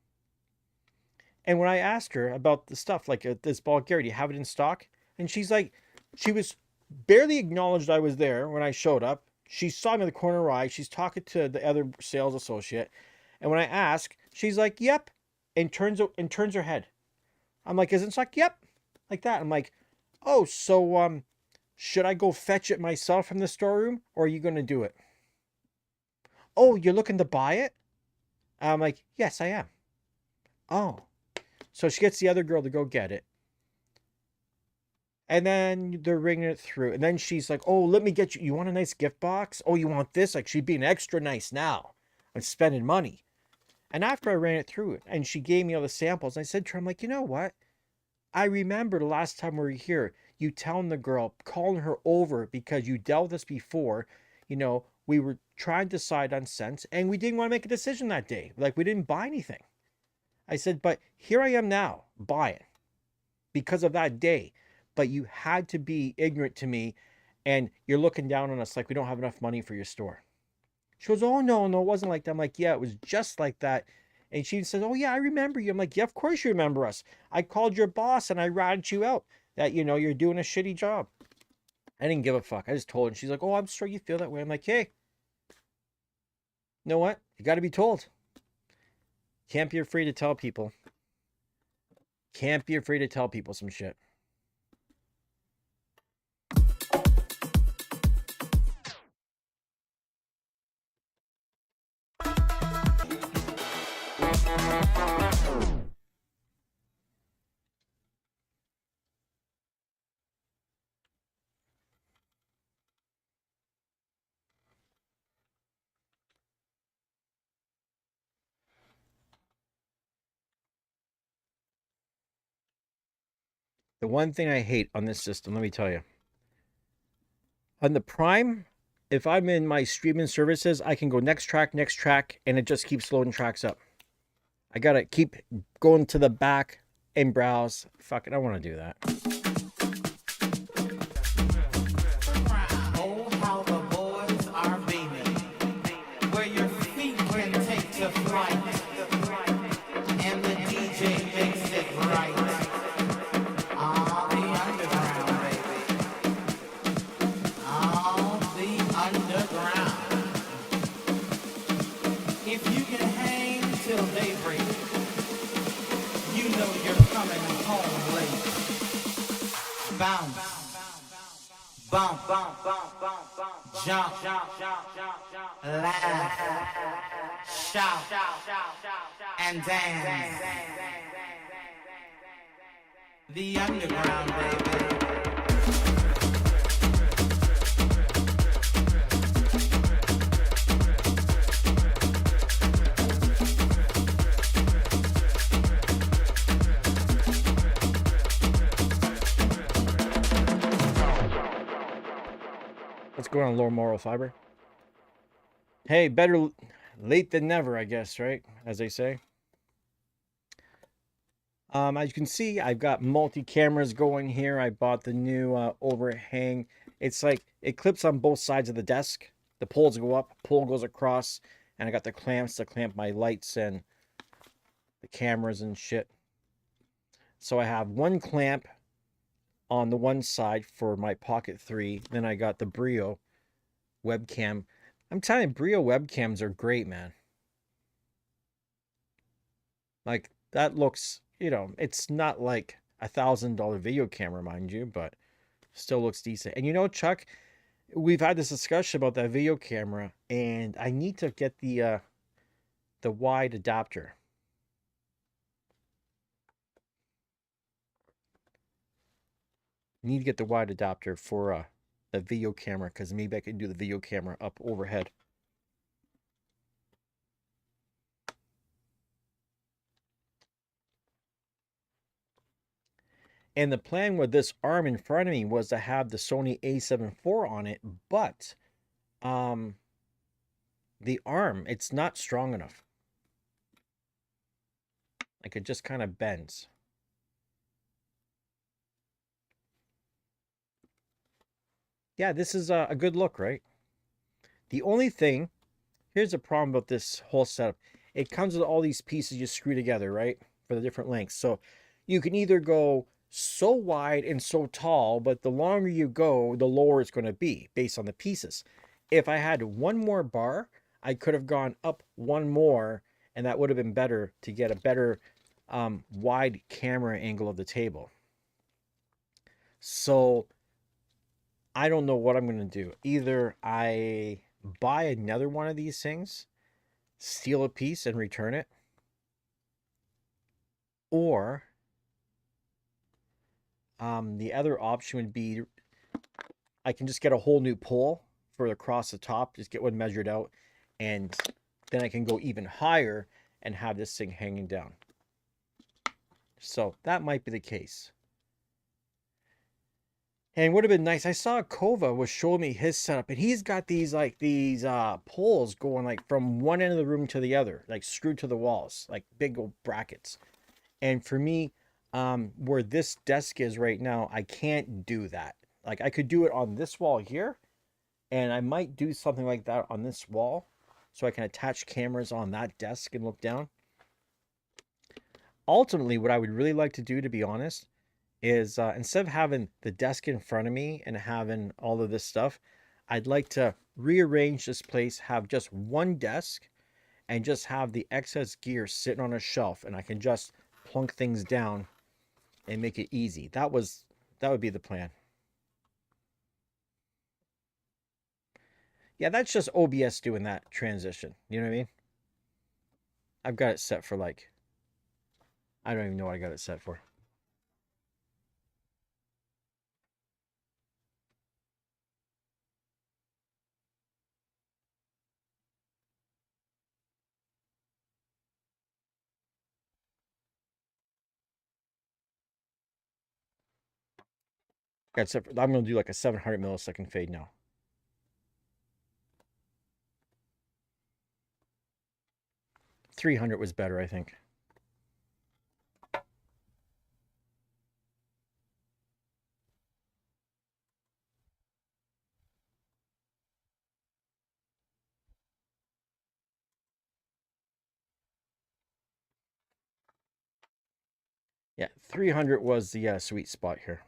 And when I asked her about the stuff, like this Bulgari, do you have it in stock? And she's like, she was barely acknowledged I was there when I showed up. She saw me in the corner of her eye. She's talking to the other sales associate. And when I ask, she's like, yep. And turns her head. I'm like, is it in stock? Yep. Like that. I'm like, oh, so should I go fetch it myself from the storeroom, or are you going to do it? Oh, you're looking to buy it? I'm like, yes, I am. Oh. So she gets the other girl to go get it. And then they're ringing it through. And then she's like, oh, let me get you. You want a nice gift box? Oh, you want this? Like, she's being extra nice now. I'm spending money. And after I ran it through, and she gave me all the samples, I said to her, I'm like, you know what? I remember the last time we were here, you telling the girl, calling her over because you dealt with this before. You know, we were trying to decide on cents, and we didn't want to make a decision that day. Like, we didn't buy anything. I said, but here I am now, buying because of that day. But you had to be ignorant to me, and you're looking down on us like we don't have enough money for your store. She goes, oh, no, it wasn't like that. I'm like, yeah, it was just like that. And she says, oh, yeah, I remember you. I'm like, yeah, of course you remember us. I called your boss and I ratted you out that, you know, you're doing a shitty job. I didn't give a fuck. I just told her. And she's like, oh, I'm sorry you feel that way. I'm like, hey, you know what? You got to be told. Can't be afraid to tell people. Can't be afraid to tell people some shit. The one thing I hate on this system, let me tell you. On the Prime, if I'm in my streaming services, I can go next track, and it just keeps loading tracks up. I gotta keep going to the back and browse. Fuck it, I want to do that. Oh, how the boys are beaming, where your feet can take to flight, and the DJ makes it right. Ah, the underground, baby. Ah, the underground. If you can hang till daybreak, you know you're coming home late. Bounce. Bump, jump, laugh, shout, and dance. The underground, baby. What's going on, Lower Moral Fiber? Hey, better late than never, I guess, right? As they say. As you can see, I've got multi-cameras going here. I bought the new overhang. It's like it clips on both sides of the desk. The poles go up, pole goes across, and I got the clamps to clamp my lights and the cameras and shit. So I have one clamp on the one side for my Pocket 3. Then I got the Brio webcam. I'm telling you, Brio webcams are great, man. Like, that looks, you know, it's not like $1,000 video camera, mind you, but still looks decent. And you know, Chuck, we've had this discussion about that video camera, and I need to get the wide adapter. Need to get the wide adapter for the video camera, because maybe I can do the video camera up overhead. And the plan with this arm in front of me was to have the Sony A7 IV on it, but the arm, it's not strong enough. Like, it just kind of bends. Yeah, this is a good look, right? The only thing, here's the problem about this whole setup. It comes with all these pieces you screw together, right? For the different lengths. So you can either go so wide and so tall, but the longer you go, the lower it's going to be based on the pieces. If I had one more bar, I could have gone up one more, and that would have been better to get a better wide camera angle of the table. So I don't know what I'm going to do. Either I buy another one of these things, steal a piece and return it, or the other option would be I can just get a whole new pole for across the top, just get one measured out, and then I can go even higher and have this thing hanging down. So that might be the case. And would have been nice. I saw Kova was showing me his setup, and he's got these poles going like from one end of the room to the other, like screwed to the walls, like big old brackets. And for me, where this desk is right now, I can't do that. Like I could do it on this wall here, and I might do something like that on this wall, so I can attach cameras on that desk and look down. Ultimately, what I would really like to do, to be honest, is instead of having the desk in front of me and having all of this stuff, I'd like to rearrange this place, have just one desk, and just have the excess gear sitting on a shelf, and I can just plunk things down and make it easy. That would be the plan. Yeah, that's just OBS doing that transition. You know what I mean? I've got it set for like, I don't even know what I got it set for. Got it set for, I'm going to do like a 700 millisecond fade now. $300 was better, I think. Yeah, 300 was the sweet spot here.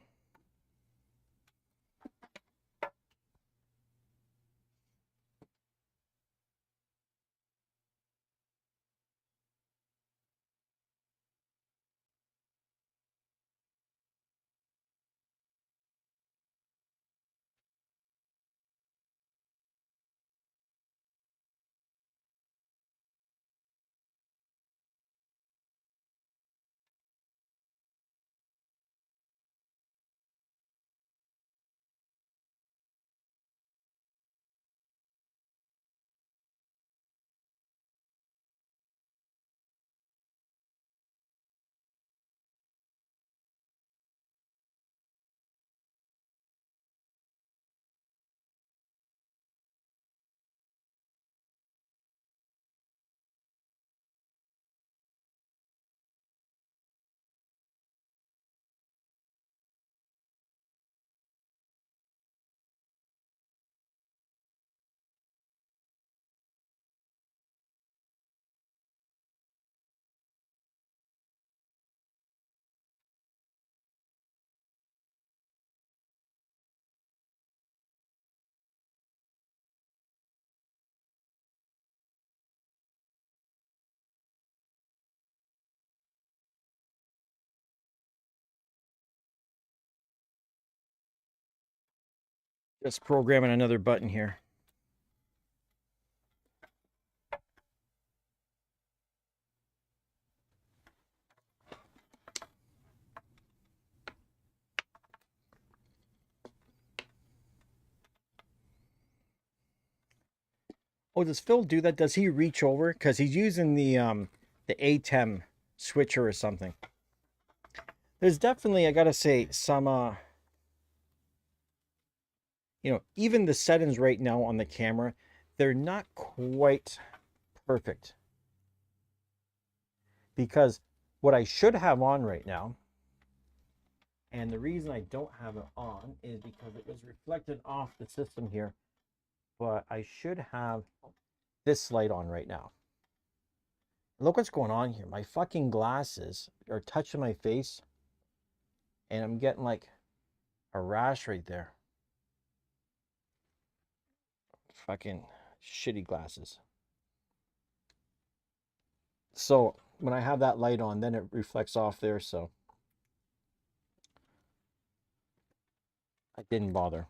Just programming another button here. Oh, does Phil do that? Does he reach over? Because he's using the ATEM switcher or something. There's definitely, I gotta say, some even the settings right now on the camera, they're not quite perfect. Because what I should have on right now, and the reason I don't have it on is because it was reflected off the system here, but I should have this light on right now. Look what's going on here. My fucking glasses are touching my face, and I'm getting like a rash right there. Fucking shitty glasses. So when I have that light on, then it reflects off there, so I didn't bother.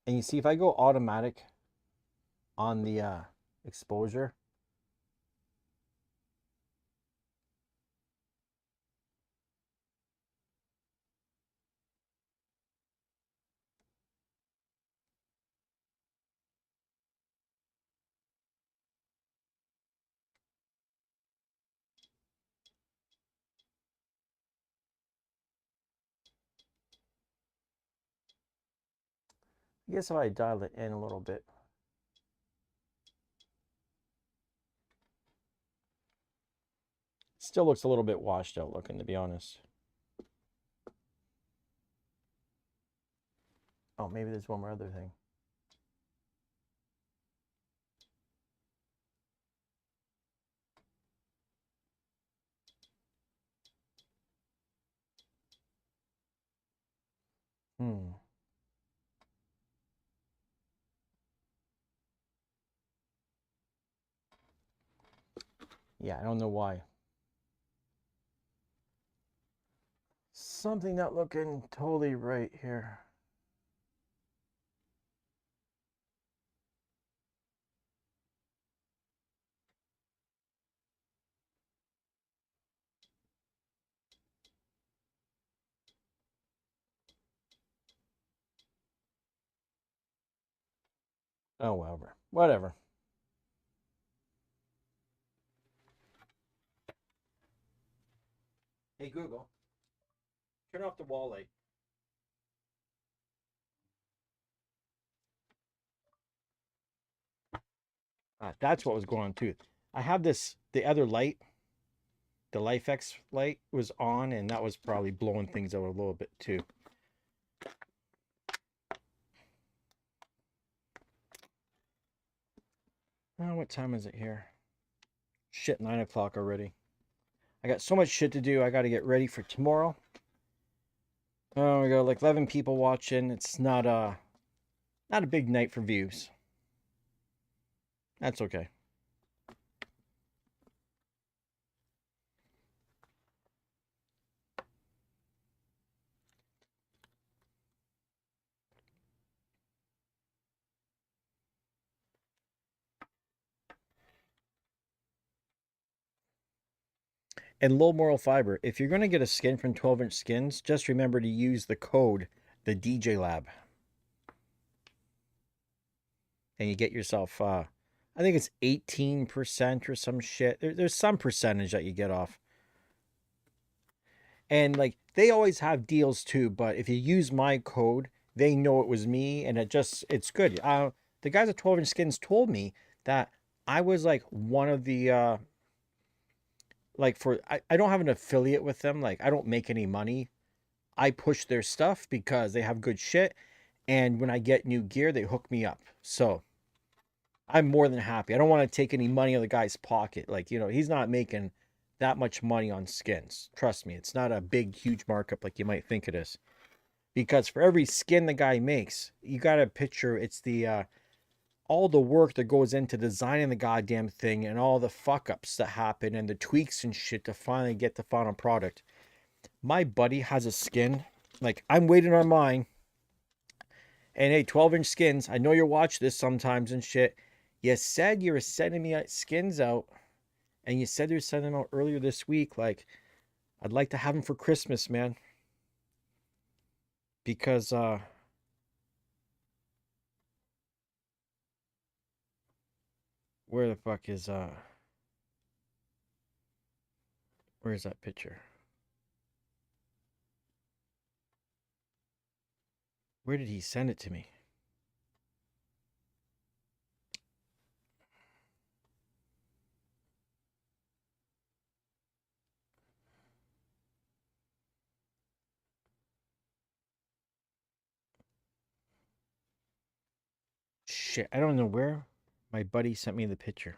And you see, if I go automatic on the exposure, I guess if I dial it in a little bit, still looks a little bit washed out looking, to be honest. Oh, maybe there's one more other thing. Hmm. Yeah, I don't know why. Something not looking totally right here. Oh, whatever. Whatever. Hey, Google, turn off the wall light. That's what was going on too. I have this, the other light, the LifeX light was on, and that was probably blowing things out a little bit too. Oh, what time is it here? Shit, 9 o'clock already. I got so much shit to do. I got to get ready for tomorrow. Oh, we got like 11 people watching. It's not a big night for views. That's okay. And low moral fiber. If you're going to get a skin from 12-inch skins, just remember to use the code TheDjLab, and you get yourself I think it's 18% or some shit. There's some percentage that you get off. And like they always have deals too, but if you use my code, they know it was me, and it's good. The guys at 12-inch skins told me that I was like one of the like I don't have an affiliate with them. Like I don't make any money. I push their stuff because they have good shit, and when I get new gear, they hook me up. So I'm more than happy. I don't want to take any money out of the guy's pocket. Like, he's not making that much money on skins. Trust me, it's not a big, huge markup like you might think it is. Because for every skin the guy makes, you got to picture it's the all the work that goes into designing the goddamn thing, and all the fuck ups that happen and the tweaks and shit to finally get the final product. My buddy has a skin. Like, I'm waiting on mine. And hey, 12-inch skins, I know you watch this sometimes and shit. You said you were sending me skins out, and you said you were sending them out earlier this week. Like, I'd like to have them for Christmas, man. Because, where the fuck is, where's that picture? Where did he send it to me? Shit, I don't know where my buddy sent me the picture.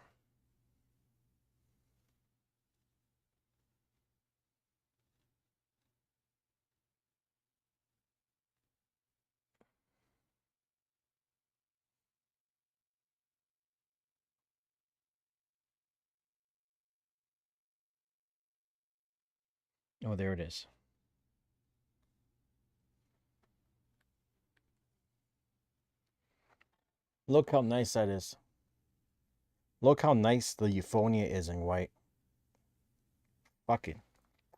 Oh, there it is. Look how nice that is. Look how nice the Euphonia is in white. Fucking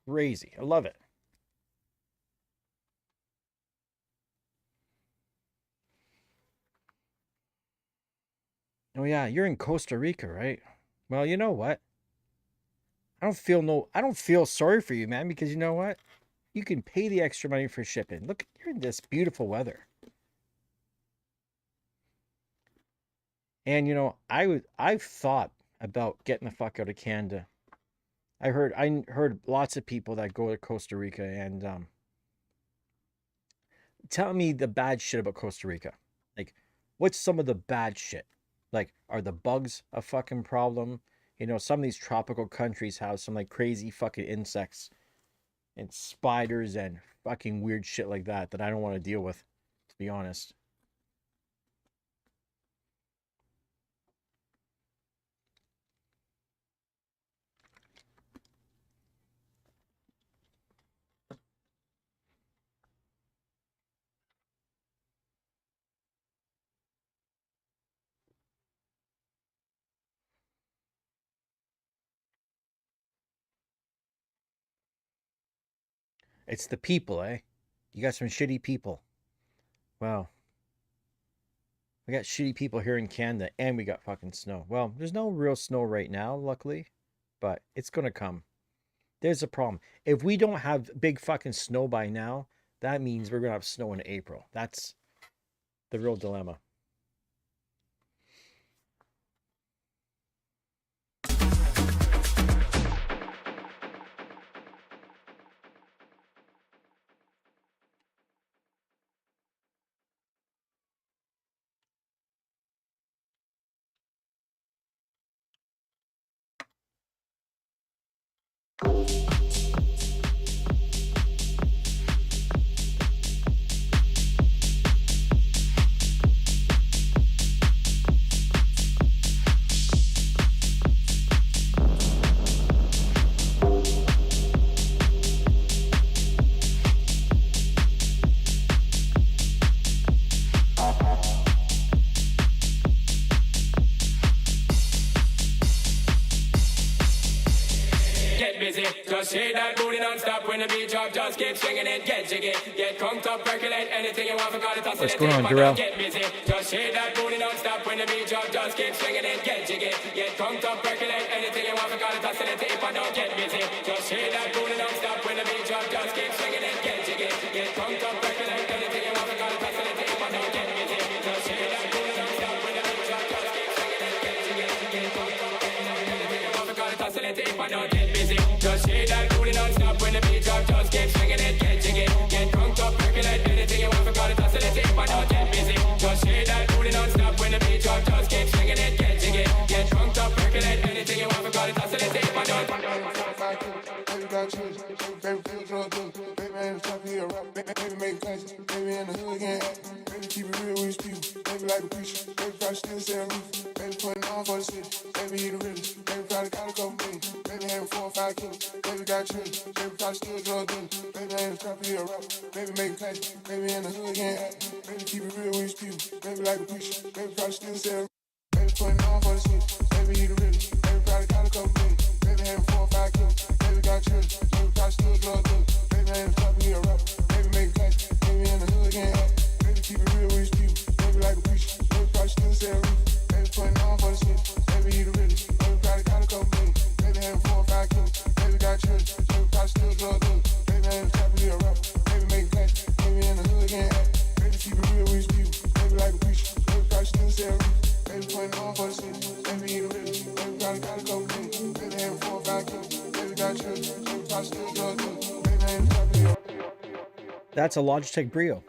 crazy. I love it. Oh yeah, you're in Costa Rica, right? Well, you know what? I don't feel sorry for you, man, because you know what? You can pay the extra money for shipping. Look, you're in this beautiful weather. And I've thought about getting the fuck out of Canada. I heard lots of people that go to Costa Rica and tell me the bad shit about Costa Rica. Like, what's some of the bad shit? Like, are the bugs a fucking problem? Some of these tropical countries have some like crazy fucking insects and spiders and fucking weird shit like that I don't want to deal with, to be honest. It's the people, eh? You got some shitty people. Wow. We got shitty people here in Canada and we got fucking snow. Well, there's no real snow right now, luckily, but it's going to come. There's a problem. If we don't have big fucking snow by now, that means we're going to have snow in April. That's the real dilemma. Get busy, just shake that booty non-stop when the beat drop, just keep swinging it, get jiggy, get crunked up, percolate anything you want, forgot it, toss it, What's going on, Darrell? get busy, just shake that booty non-stop when the beat drop, just keep swinging it, get jiggy, get crunked up, percolate anything you want, forgot it, toss it, if I don't get busy, just shake that booty non-stop when the beat drop, just keep swinging it, get jiggy, get crunked up, percolate anything you want, forgot it, toss it, if I don't get busy, just shake that booty non-stop when the beat drop, just keep swinging it, get jiggy, get crunked up, percolate anything you want, forgot it, toss it, if I don't get busy. Just shake that booty non-stop when the beat drop, just keep swinging it, get jiggy, get crunked up, percolate anything you want, forgot it, toss it, if I don't get busy. Just shake that booty non-stop when the beat drop, just keep swinging it, get jiggy, get crunked up, percolate anything you want, forgot it, toss it, if I don't. Baby got choose, baby feel drug dealer, baby man top here rap, baby make classes, baby in the hood again, baby keep it real with his people, baby like a preacher, baby probably still sell roof, baby putting on for the city, baby he the realest, baby probably got a couple million, baby having 4 or 5 kilos, baby got children, baby probably still drug dealer, baby in the top here rap, baby make classes, baby in the hood again, baby keep it real with his people, baby like a preacher, baby probably still sell roof, baby putting on for the city, baby he the realest, baby probably got a couple million, baby having 4 or 5 kilos, baby got children, baby probably still drug dealer, baby in the top here rap, baby make classes, baby in the hood again, baby keep it real with his people, baby like a preacher, baby probably still sell roof, baby putting on for the city, baby he the realest, baby probably got a couple million, baby having 4 or 5 kilos, baby got children, baby probably still drug dealer, baby in the top here rap, baby make classes, baby in the hood again, baby keep it real with his people, baby like a preacher, baby probably still sell roof, baby putting on for the city, baby he the realest, baby probably got a couple million, baby having 4 or 5 kilos, baby got children, baby probably still drug dealer, baby in the top here. That's a Logitech Brio.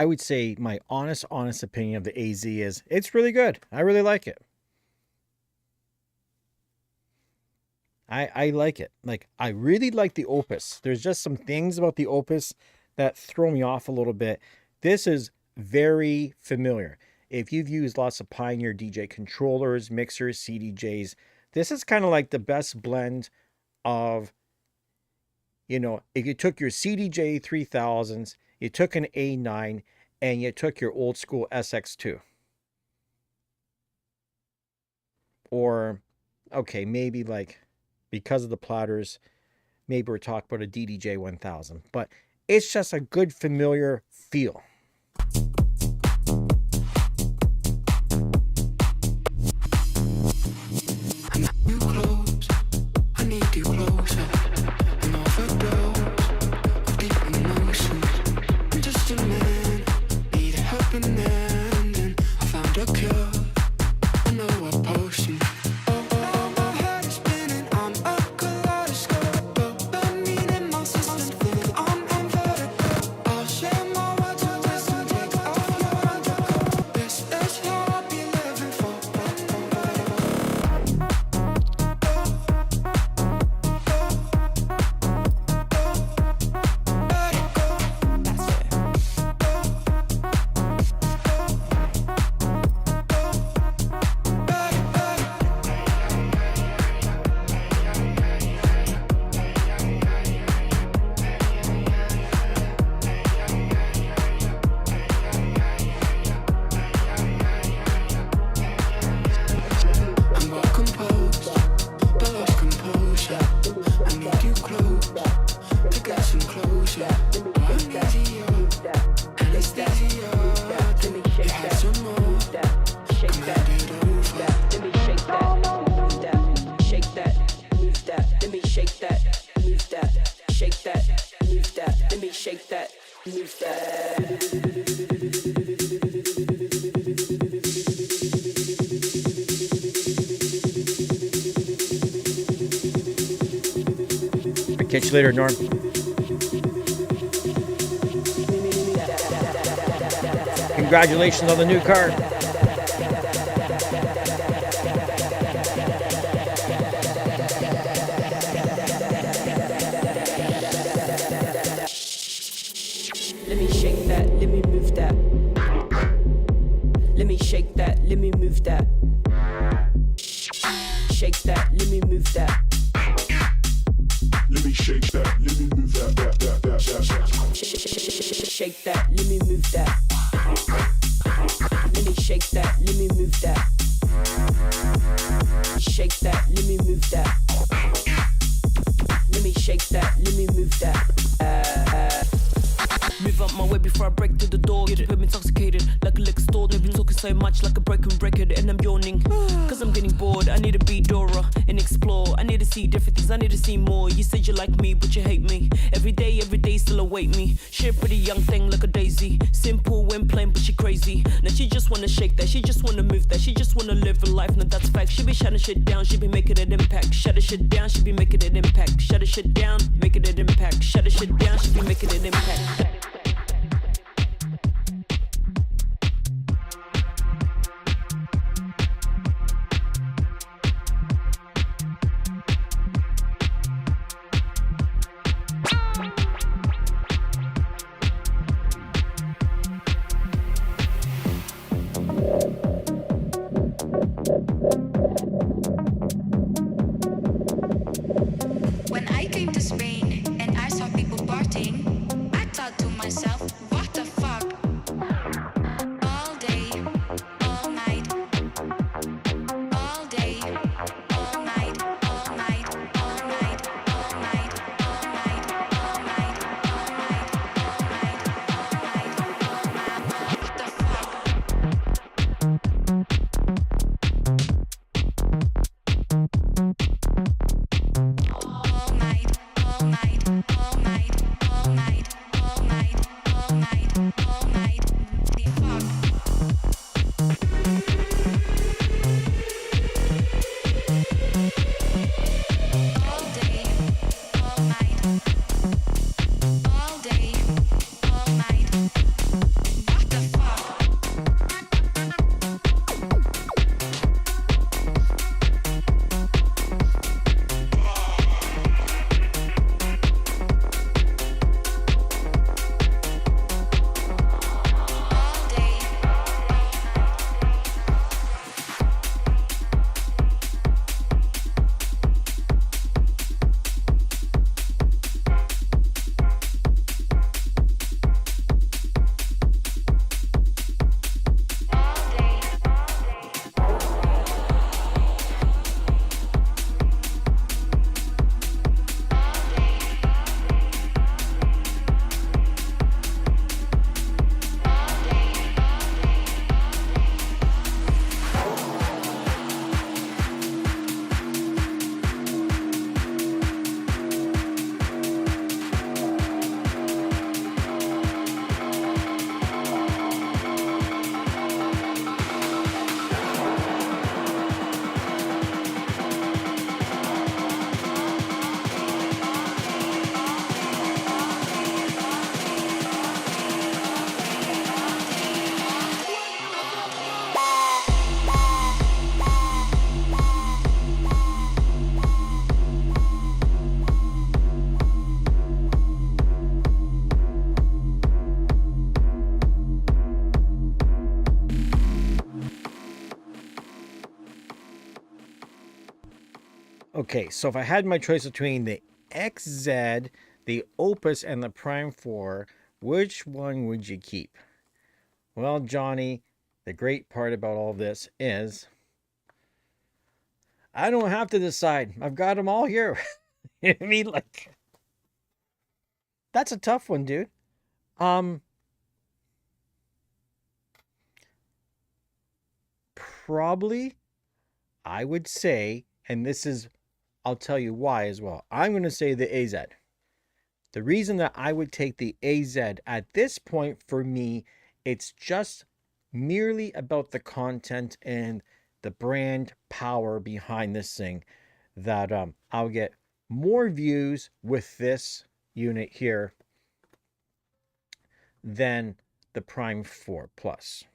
I would say my honest opinion of the AZ is it's really good. I really like it. I like it. Like, I really like the Opus. There's just some things about the Opus that throw me off a little bit. This is very familiar. If you've used lots of Pioneer DJ controllers, mixers, CDJs, this is kind of like the best blend of, you know, if you took your CDJ 3000s, you took an A9, and you took your old school SX2. Or, okay, maybe like, because of the platters, maybe we're talking about a DDJ 1000. But it's just a good familiar feel. You close, I need you closer. I'm overdose of deep emotions. I'm just a man, need a helping hand, and I found a cure. I know a potion. Oh, my head is spinning. I'm a kaleidoscope, burning in my system. I'm in vertigo. I'll share my words with this and take off your undercoat. This is how I'll be living for. I'm well composed, but lost composure. I need you close to get some closure. Anesthesia, anesthesia. You had some more. Come hand it over. Let me shake that, move that, shake that, move that. Let me shake that, move that, shake that, move that. Let me shake that, move that. I'll catch you later, Norm. Congratulations on the new car. Let me shake that, let me move that. Let me shake that, let me move that. Shake that, let me move that. Let me shake that, let me move that. Shake that, let me move that. Let me shake that, let me move that. Shake that, let me move that. Let me shake that, let me move that. Move up my way before I break through the door. I'm intoxicated like a liquor store. They've been talking so much like a broken record, and I'm yawning. Cause I'm getting bored. I need to be Dora and explore. I need to see different things. I need to see more. You said you like me, but you hate me. Every day still await me. She a pretty young thing like a daisy. Simple when plain, but she crazy. Now she just wanna shake that. She just wanna move that. She just wanna live a life. Now that's a fact. She be shutting shit down. She be making an impact. Shut the shit down. She be making an impact. Shut the shit down. Making an impact. Shut the shit down. She be making an impact. When I came to Spain and I saw people partying, I thought to Okay, so if I had my choice between the XZ, the Opus, and the Prime 4, which one would you keep? Well, Johnny, the great part about all this is I don't have to decide. I've got them all here. You know what I mean? Like, that's a tough one, dude. Probably, I would say, and this is, I'll tell you why as well. I'm going to say the AZ. The reason that I would take the AZ at this point for me, it's just merely about the content and the brand power behind this thing that I'll get more views with this unit here than the Prime 4 Plus.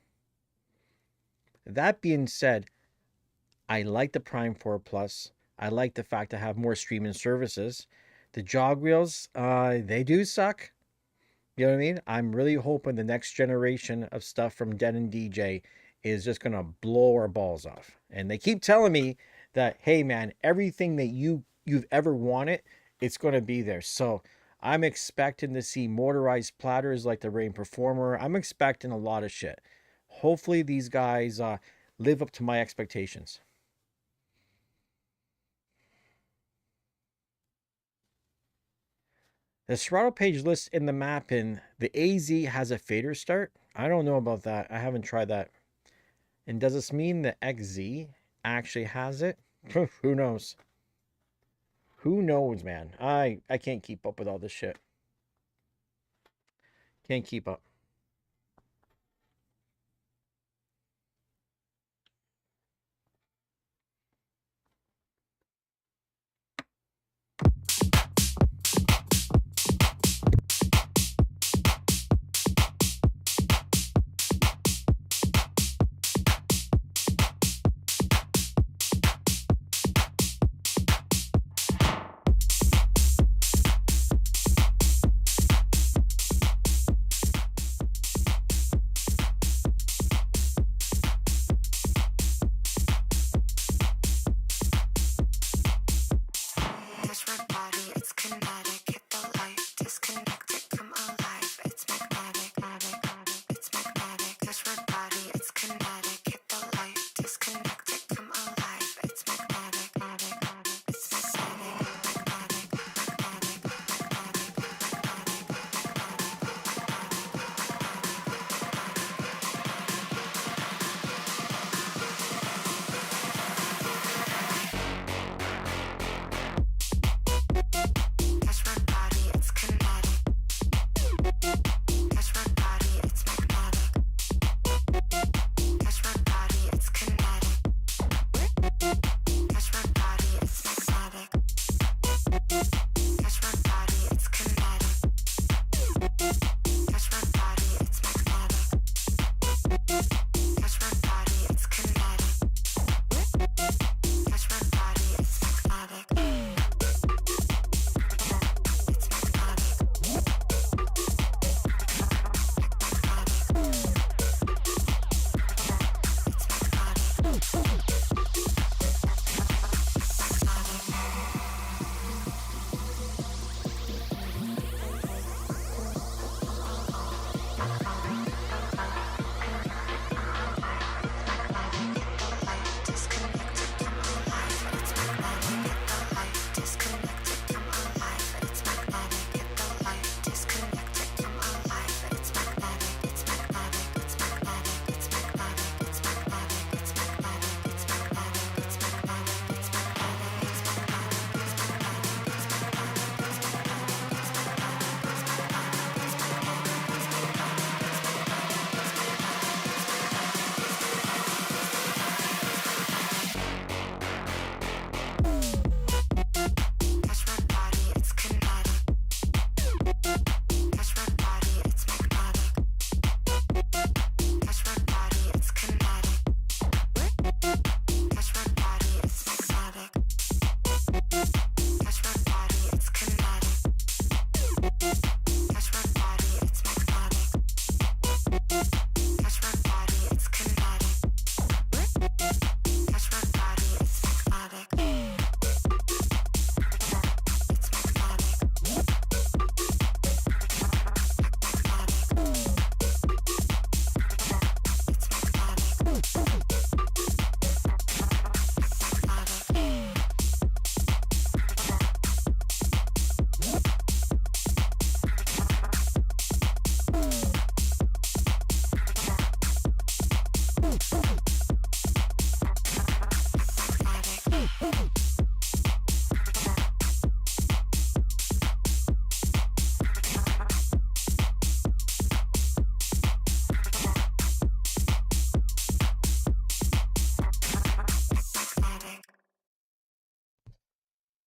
That being said, I like the Prime 4 Plus. I like the fact I have more streaming services. The jog wheels, they do suck. You know what I mean? I'm really hoping the next generation of stuff from Den and DJ is just going to blow our balls off. And they keep telling me that, hey, man, everything that you've ever wanted, it's going to be there. So I'm expecting to see motorized platters like the Rain Performer. I'm expecting a lot of shit. Hopefully these guys live up to my expectations. The throttle page lists in the map in the AZ has a fader start. I don't know about that. I haven't tried that. And does this mean the XZ actually has it? Who knows? Who knows, man? I can't keep up with all this shit. Can't keep up.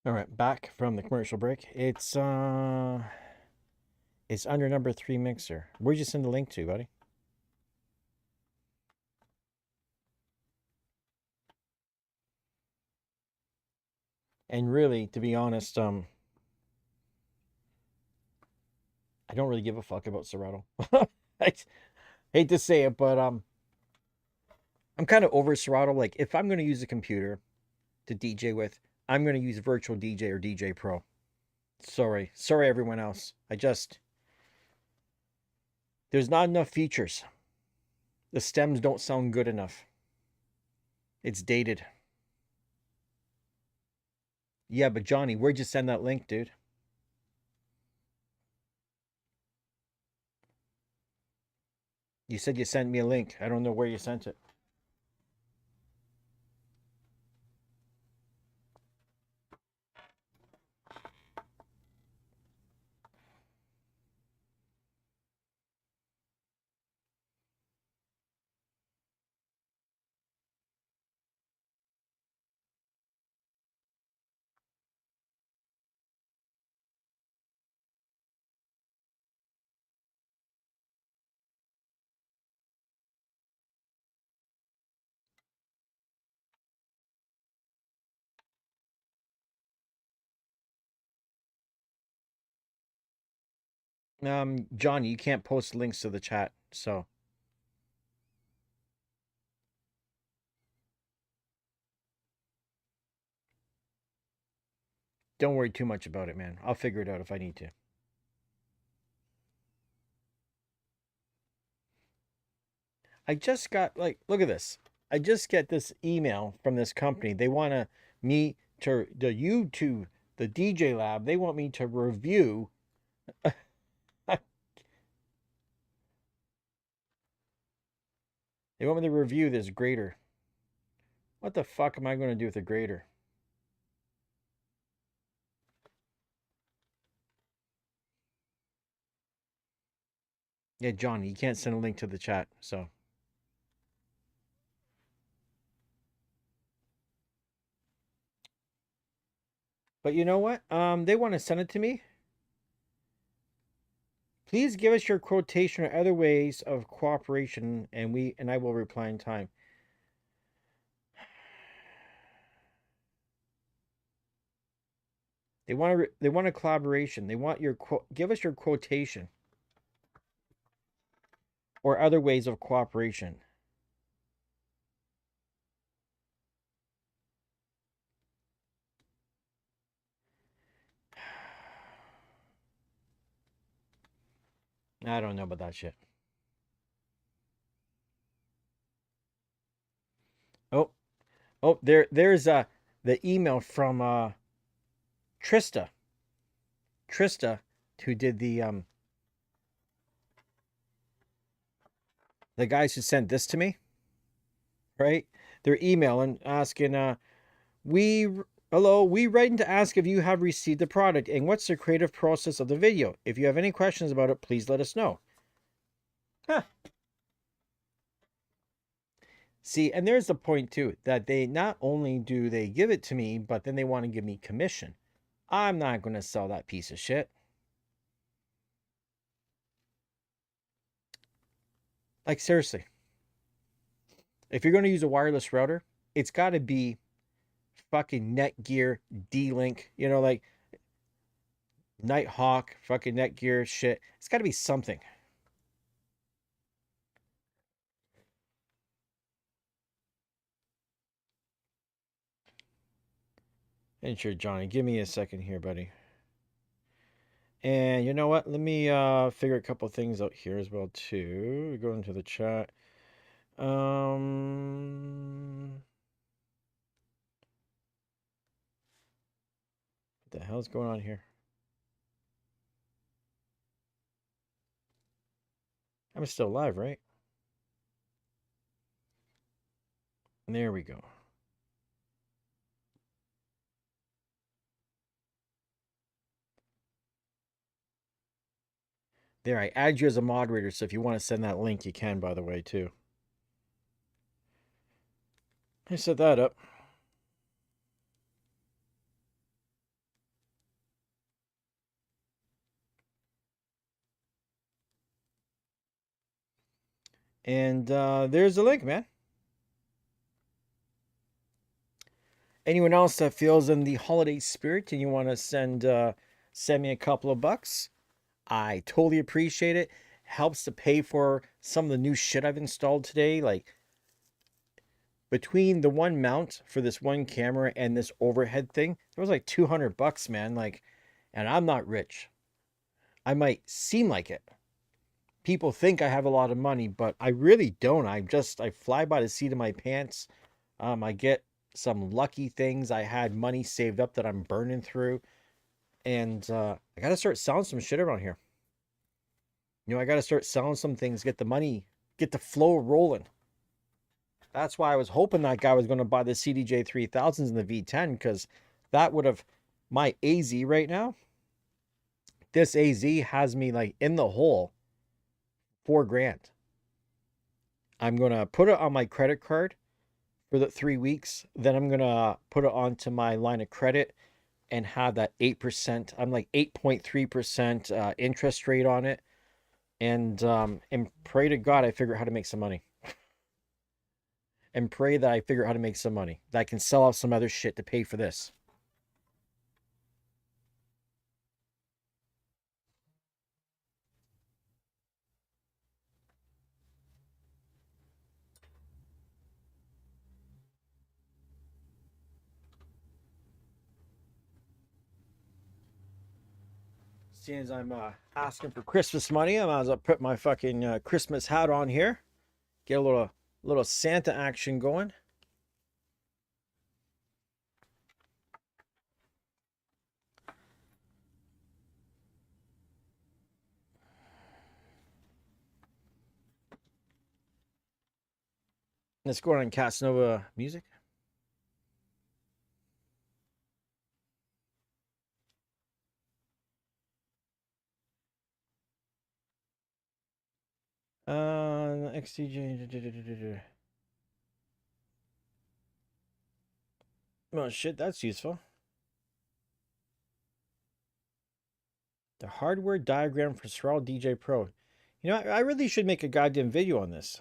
All right, back from the commercial break. It's under number 3 mixer. Where'd you send the link to, buddy? And really, to be honest, I don't really give a fuck about Serato. I hate to say it, but I'm kind of over Serato. Like, if I'm going to use a computer to DJ with, I'm going to use Virtual DJ or DJ Pro. Sorry, everyone else. There's not enough features. The stems don't sound good enough. It's dated. Yeah, but Johnny, where'd you send that link, dude? You said you sent me a link. I don't know where you sent it. Johnny, you can't post links to the chat, so. Don't worry too much about it, man. I'll figure it out if I need to. I just got, like, look at this. I just get this email from this company. They want me to, the TheDjLab, they want me to review. They want me to review this grater. What the fuck am I going to do with a grater? Yeah, Johnny, you can't send a link to the chat, so. But you know what? They want to send it to me. Please give us your quotation or other ways of cooperation, and I will reply in time. They want a collaboration. They want your give us your quotation or other ways of cooperation. I don't know about that shit. Oh, there's the email from Trista, who did the guys who sent this to me, right? They're emailing asking, hello, we writing to ask if you have received the product and what's the creative process of the video. If you have any questions about it, please let us know. Huh. See, and there's the point too, that they not only do they give it to me, but then they want to give me commission. I'm not going to sell that piece of shit. Like, seriously. If you're going to use a wireless router, it's got to be fucking Netgear, D-Link, you know, like Nighthawk, fucking Netgear shit. It's got to be something. And sure, Johnny, give me a second here, buddy. And you know what? Let me figure a couple things out here as well too. We go into the chat. What the hell's going on here? I'm still live, right? There we go. There, I add you as a moderator, so if you want to send that link, you can, by the way, too. I set that up. And there's the link, man. Anyone else that feels in the holiday spirit and you want to send me a couple of bucks, I totally appreciate it. Helps to pay for some of the new shit I've installed today. Like between the one mount for this one camera and this overhead thing, there was like $200, man. Like, and I'm not rich. I might seem like it. People think I have a lot of money, but I really don't. I fly by the seat of my pants. I get some lucky things. I had money saved up that I'm burning through. And I got to start selling some shit around here. You know, I got to start selling some things, get the money, get the flow rolling. That's why I was hoping that guy was going to buy the CDJ 3000s and the V10, because that would have my AZ right now. This AZ has me like in the hole $4,000. I'm going to put it on my credit card for the 3 weeks. Then I'm going to put it onto my line of credit and have that 8%. I'm like 8.3% interest rate on it. And pray to God I figure out how to make some money. And pray that I figure out how to make some money. That I can sell off some other shit to pay for this. Seeing as I'm asking for Christmas money, I might as well put my fucking Christmas hat on here. Get a little Santa action going. Let's go on Casanova music. XDJ. Oh shit, that's useful. The hardware diagram for Serato DJ Pro. You know, I really should make a goddamn video on this.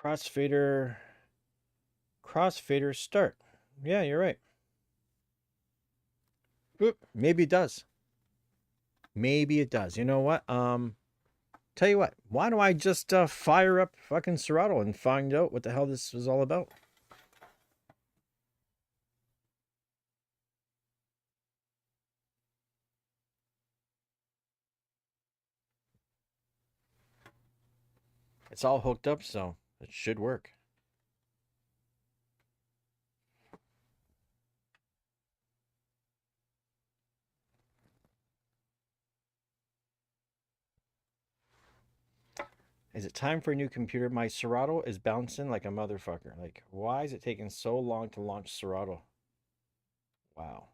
Crossfader start. Yeah, you're right. Oop, maybe it does. Maybe it does. You know what? Tell you what. Why don't I just fire up fucking Serato and find out what the hell this is all about? It's all hooked up, so it should work. Is it time for a new computer? My Serato is bouncing like a motherfucker. Like, why is it taking so long to launch Serato? Wow.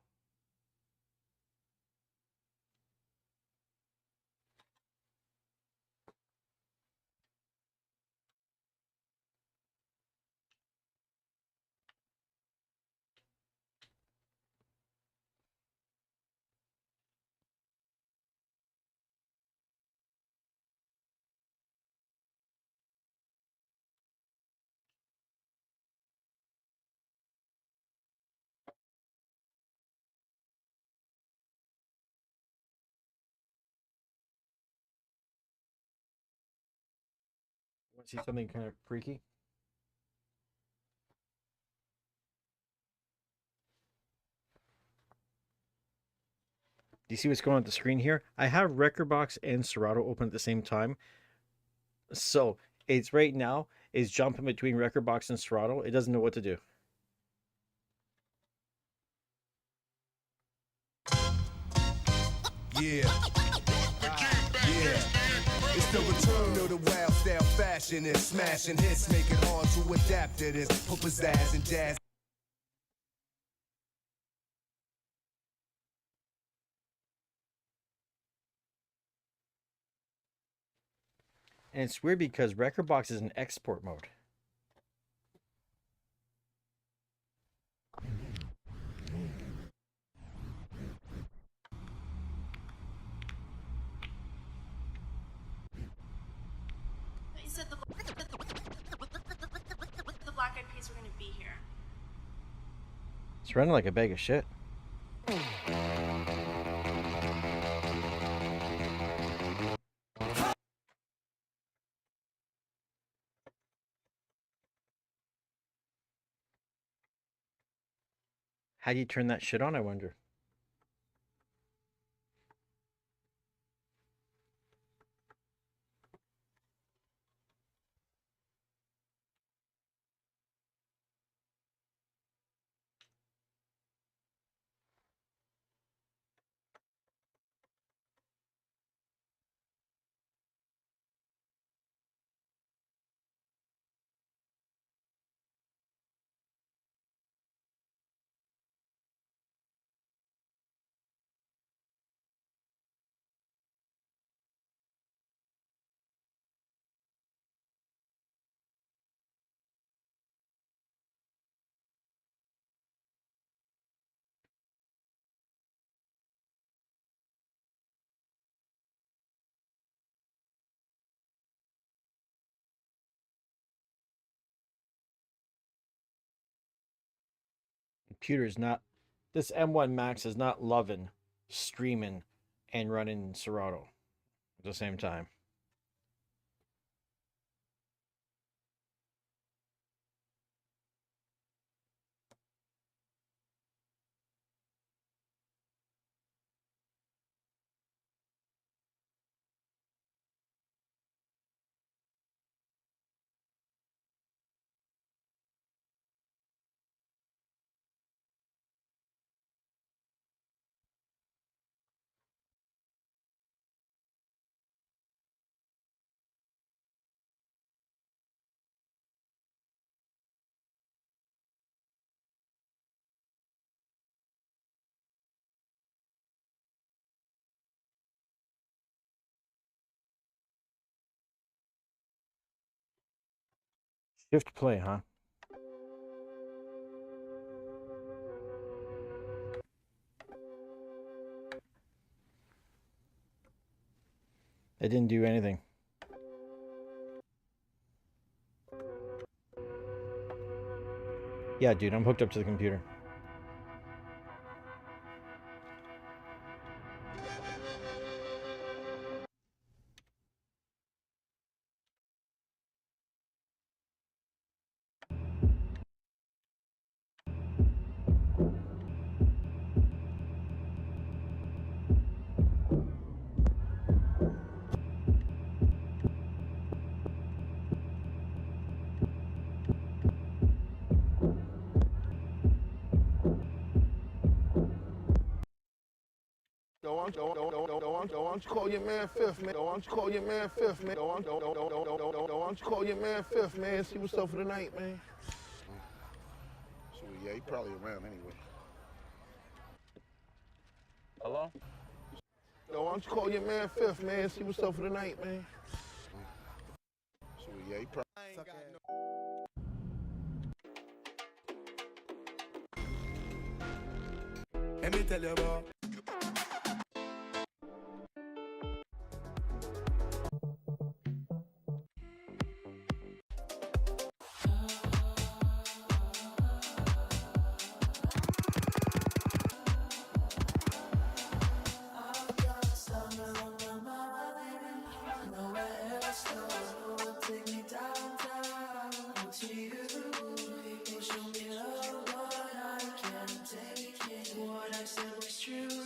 Want to see something kind of freaky? Do you see what's going on the screen here? I have Rekordbox and Serato open at the same time. So it's right now is jumping between Rekordbox and Serato. It doesn't know what to do. Yeah. Yeah. It's the return of the wild style fashion and smashing hits, make it hard to adapt to this. Put pizzazz and jazz. And it's weird because Rekordbox is in export mode. You said the Black Eyed Peas were gonna be here. It's running like a bag of shit. How do you turn that shit on, I wonder? Computer is not, this M1 Max is not loving streaming and running Serato at the same time. Shift play, huh? It didn't do anything. Yeah, dude, I'm hooked up to the computer. Why don't you call your man Fifth, man? Why don't you call your man Fifth, man? Why don't you call your man Fifth, man? See what's up for the night, man. So yeah, he probably around anyway. Hello? Why don't you call your man Fifth, man? See what's up for the night, man. So yeah, he probably. Let me tell you about. What I said was true.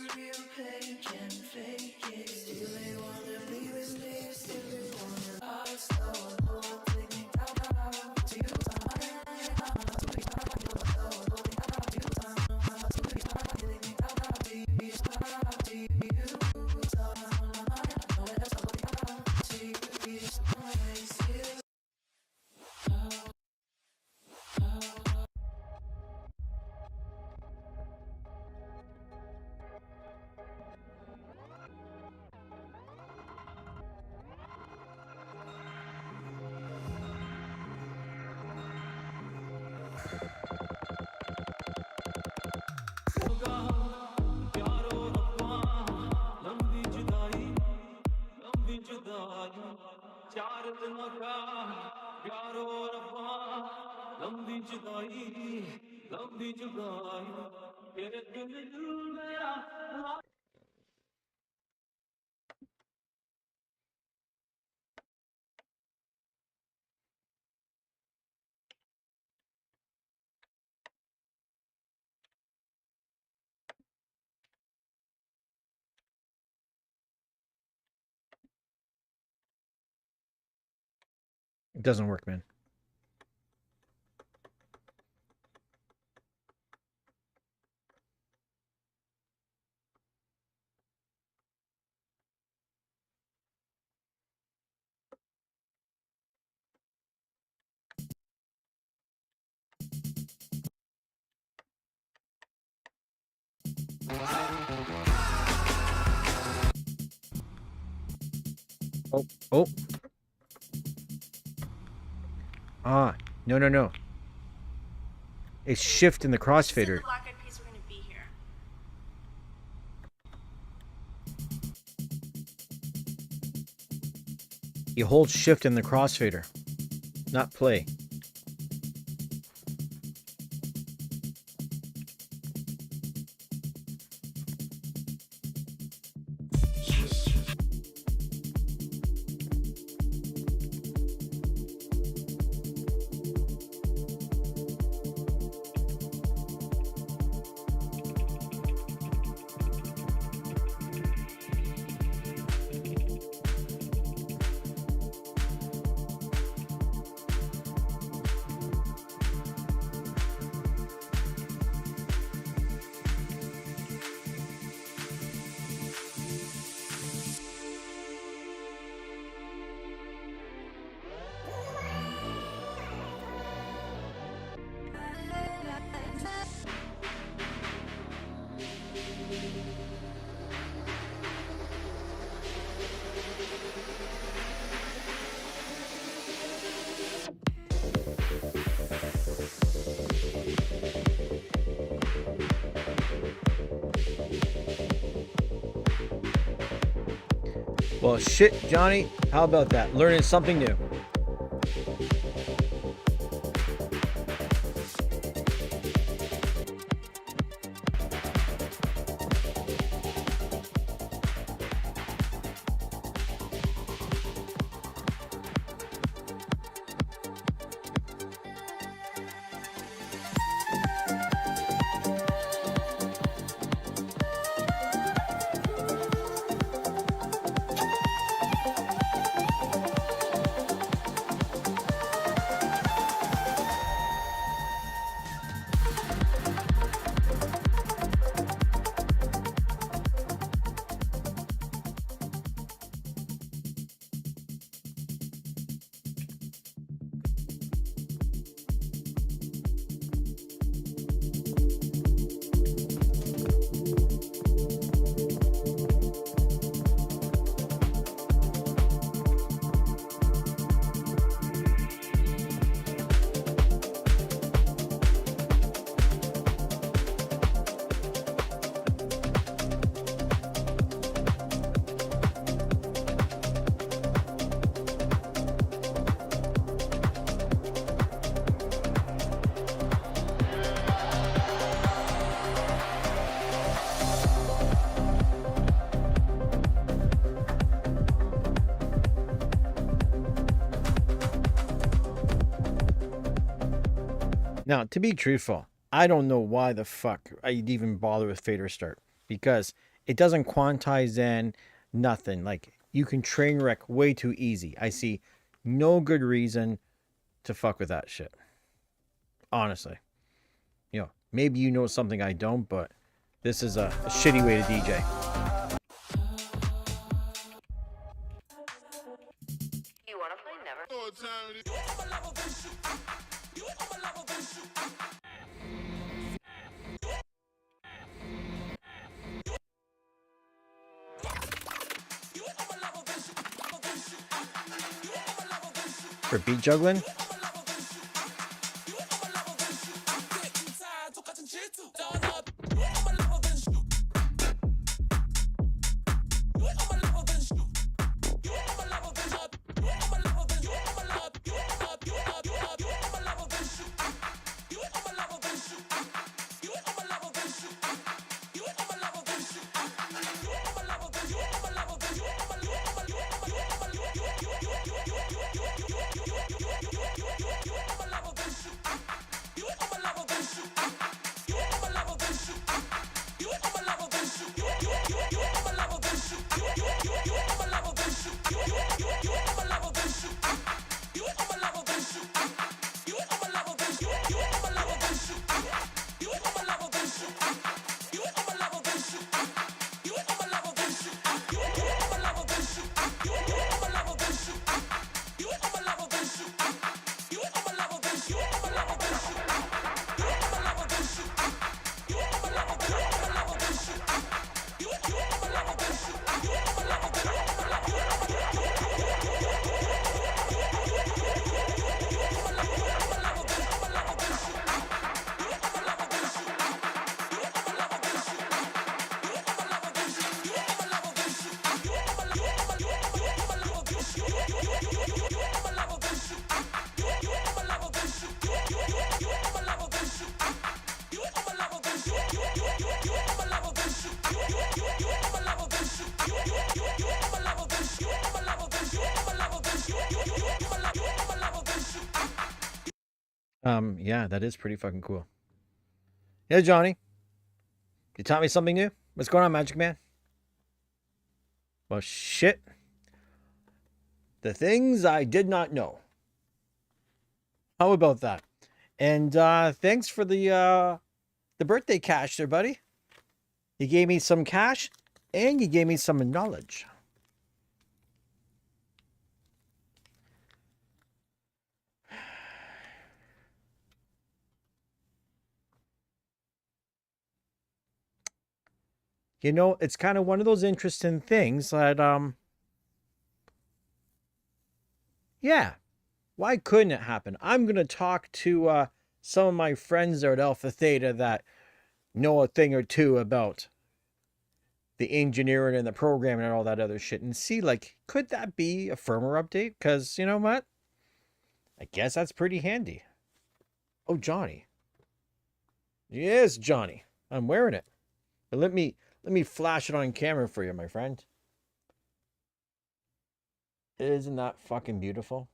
It doesn't work, man. Oh, oh. Ah, no, no, no. It's shift in the You said crossfader. the Black Eyed Peas were gonna be here. You hold shift in the crossfader, not play. Well, shit, Johnny. How about that? Learning something new. Now, to be truthful, I don't know why the fuck I'd even bother with fader start, because it doesn't quantize in nothing. Like, you can train wreck way too easy. I see no good reason to fuck with that shit. Honestly. You know, maybe you know something I don't, but this is a shitty way to DJ. You wanna play never? For beat juggling, Yeah, that is pretty fucking cool. Yeah, Johnny, you taught me something new. What's going on, Magic Man? Well, shit. The things I did not know. How about that? And thanks for the birthday cash there, buddy. You gave me some cash and you gave me some knowledge. You know, it's kind of one of those interesting things that yeah, why couldn't it happen? I'm going to talk to some of my friends there at Alpha Theta that know a thing or two about the engineering and the programming and all that other shit and see, like, could that be a firmware update? Because, you know what? I guess that's pretty handy. Oh, Johnny. Yes, Johnny. I'm wearing it. But let me flash it on camera for you, my friend. Isn't that fucking beautiful?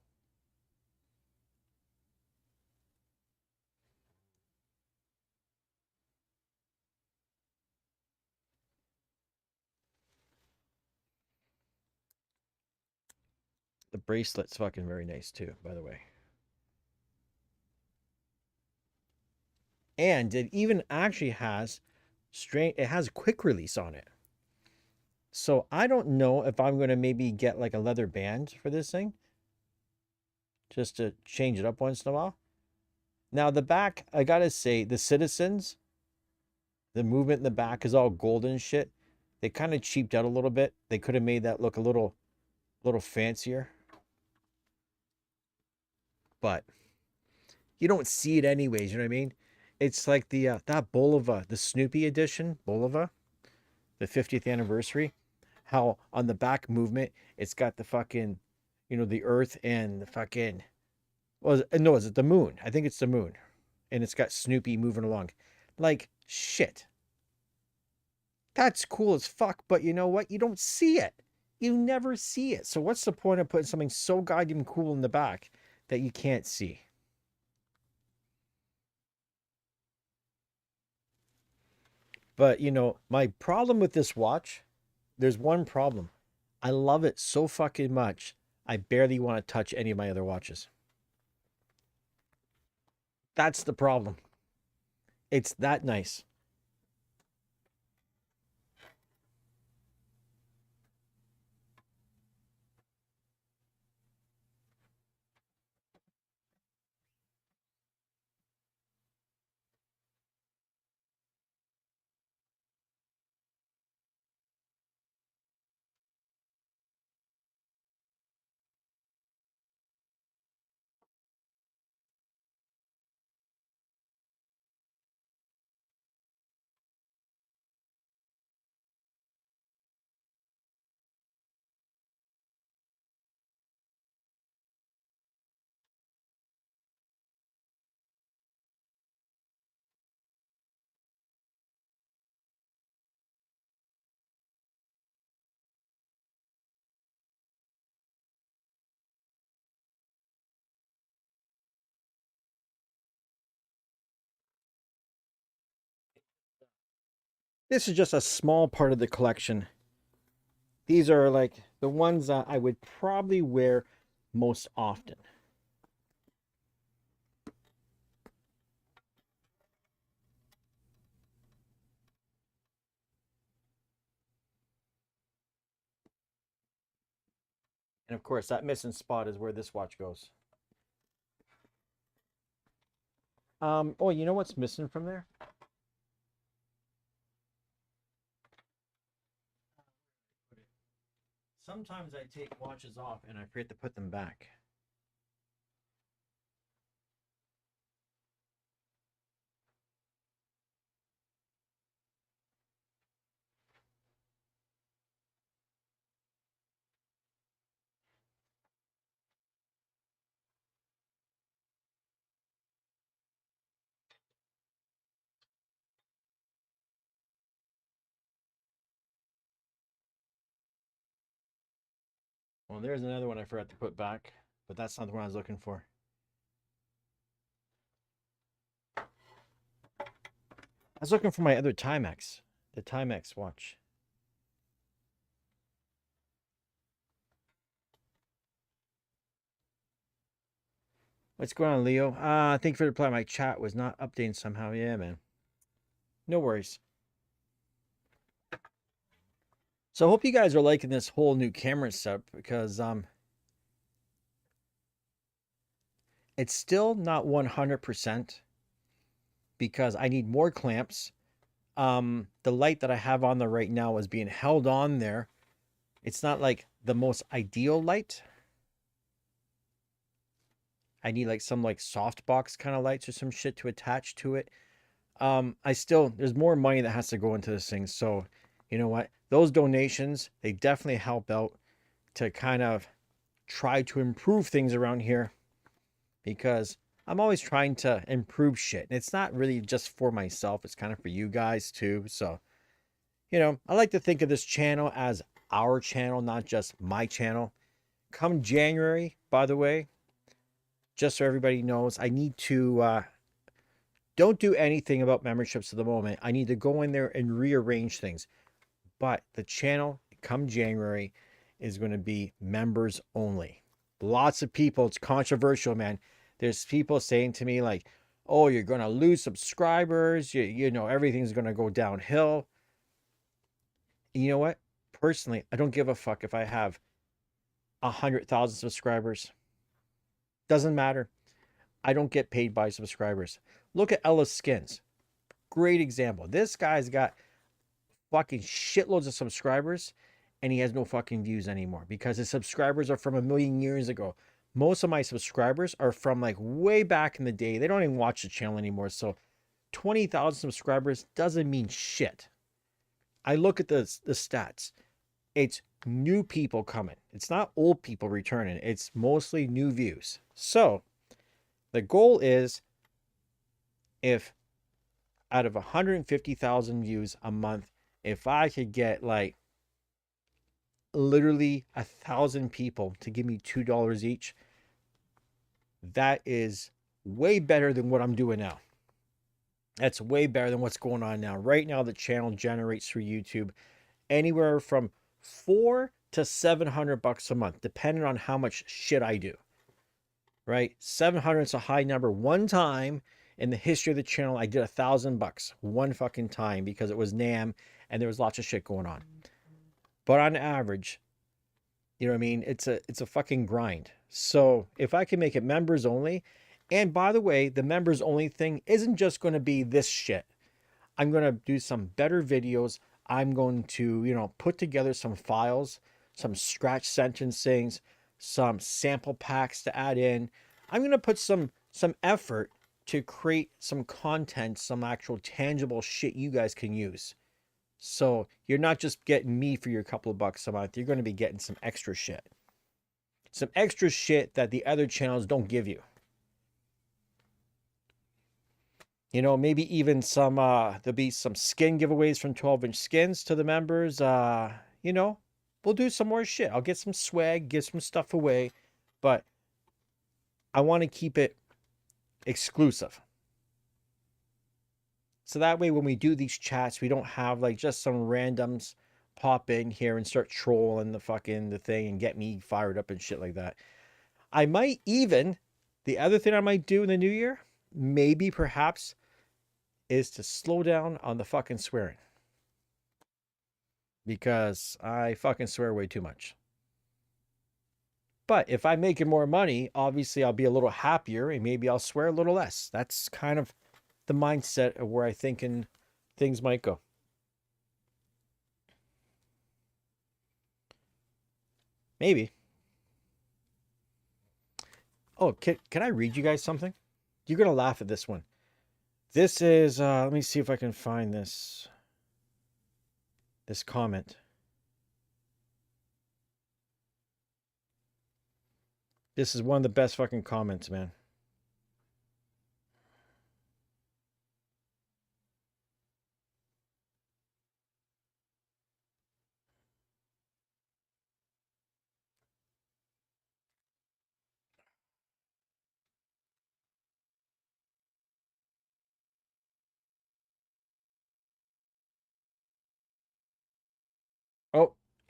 The bracelet's fucking very nice too, by the way. And it even actually has it has quick release on it. So I don't know if I'm going to maybe get like a leather band for this thing. Just to change it up once in a while. Now the back, I gotta say, the Citizens, the movement in the back is all golden shit. They kind of cheaped out a little bit. They could have made that look a little fancier. But you don't see it anyways, you know what I mean? It's like the that Bulova, the Snoopy edition, Bulova, the 50th anniversary. How on the back movement, it's got the fucking, you know, the Earth and the fucking, well, no, is it the moon? I think it's the moon. And it's got Snoopy moving along. Like, shit. That's cool as fuck, but you know what? You don't see it. You never see it. So what's the point of putting something so goddamn cool in the back that you can't see? But, you know, my problem with this watch, there's one problem. I love it so fucking much. I barely want to touch any of my other watches. That's the problem. It's that nice. This is just a small part of the collection. These are like the ones that I would probably wear most often. And of course, that missing spot is where this watch goes. Oh, you know what's missing from there? Sometimes I take watches off and I forget to put them back. Well, there's another one I forgot to put back, but that's not the one I was looking for. was looking for my other Timex, the Timex watch. What's going on, Leo? Thank you for replying. My chat was not updating somehow. Yeah, man. No worries. So I hope you guys are liking this whole new camera setup because it's still not 100% because I need more clamps. The light that I have on there right now is being held on there. It's not like the most ideal light. I need like some like softbox kind of lights or some shit to attach to it. There's more money that has to go into this thing. So, you know what? Those donations, they definitely help out to kind of try to improve things around here because I'm always trying to improve shit. And it's not really just for myself, it's kind of for you guys too. So, you know, I like to think of this channel as our channel, not just my channel. Come January, by the way, just so everybody knows, I need to don't do anything about memberships at the moment. I need to go in there and rearrange things. But the channel, come January, is going to be members only. Lots of people, it's controversial, man. There's people saying to me like, oh, you're going to lose subscribers. You know, everything's going to go downhill. And you know what? Personally, I don't give a fuck if I have 100,000 subscribers. Doesn't matter. I don't get paid by subscribers. Look at Ellis Skins. Great example. This guy's got fucking shitloads of subscribers and he has no fucking views anymore because his subscribers are from a million years ago. Most of my subscribers are from like way back in the day. They don't even watch the channel anymore. So 20,000 subscribers doesn't mean shit. I look at the stats. It's new people coming. It's not old people returning. It's mostly new views. So the goal is if out of 150,000 views a month, if I could get like literally 1,000 people to give me $2 each, that is way better than what I'm doing now. That's way better than what's going on now. Right now, the channel generates through YouTube anywhere from $400 to $700 a month, depending on how much shit I do. Right? 700 is a high number. One time in the history of the channel, I did $1,000 one fucking time because it was NAM and there was lots of shit going on. But on average, you know what I mean? It's a fucking grind. So if I can make it members only, and by the way, the members only thing isn't just going to be this shit. I'm going to do some better videos. I'm going to, you know, put together some files, some scratch sentencings, some sample packs to add in. I'm going to put some effort to create some content, some actual tangible shit you guys can use. So you're not just getting me for your couple of bucks a month. You're going to be getting some extra shit. Some extra shit that the other channels don't give you. You know, maybe even some, there'll be some skin giveaways from 12-inch skins to the members. You know, we'll do some more shit. I'll get some swag, give some stuff away. But I want to keep it exclusive. So that way when we do these chats, we don't have like just some randoms pop in here and start trolling the thing and get me fired up and shit like that. I might even, the other thing I might do in the new year, maybe perhaps, is to slow down on the fucking swearing. Because I fucking swear way too much. But if I'm making more money, obviously I'll be a little happier and maybe I'll swear a little less. That's kind of the mindset of where I think things might go. Maybe. Oh, can I read you guys something? You're going to laugh at this one. This is, let me see if I can find this comment. This is one of the best fucking comments, man.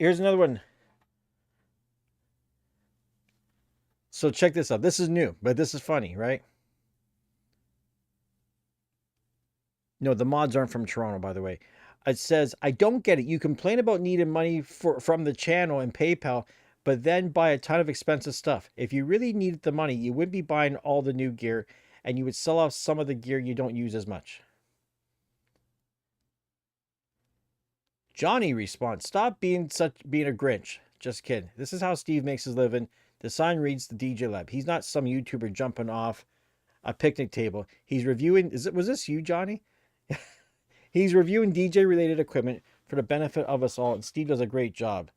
Here's another one. So check this out. This is new, but this is funny, right? No, the mods aren't from Toronto, by the way. It says, I don't get it. You complain about needing money from the channel and PayPal, but then buy a ton of expensive stuff. If you really needed the money, you wouldn't be buying all the new gear, and you would sell off some of the gear you don't use as much. Johnny responds, stop being a Grinch. Just kidding. This is how Steve makes his living. The sign reads the DJ Lab. He's not some YouTuber jumping off a picnic table. He's reviewing, was this you, Johnny? He's reviewing DJ related equipment for the benefit of us all, and Steve does a great job.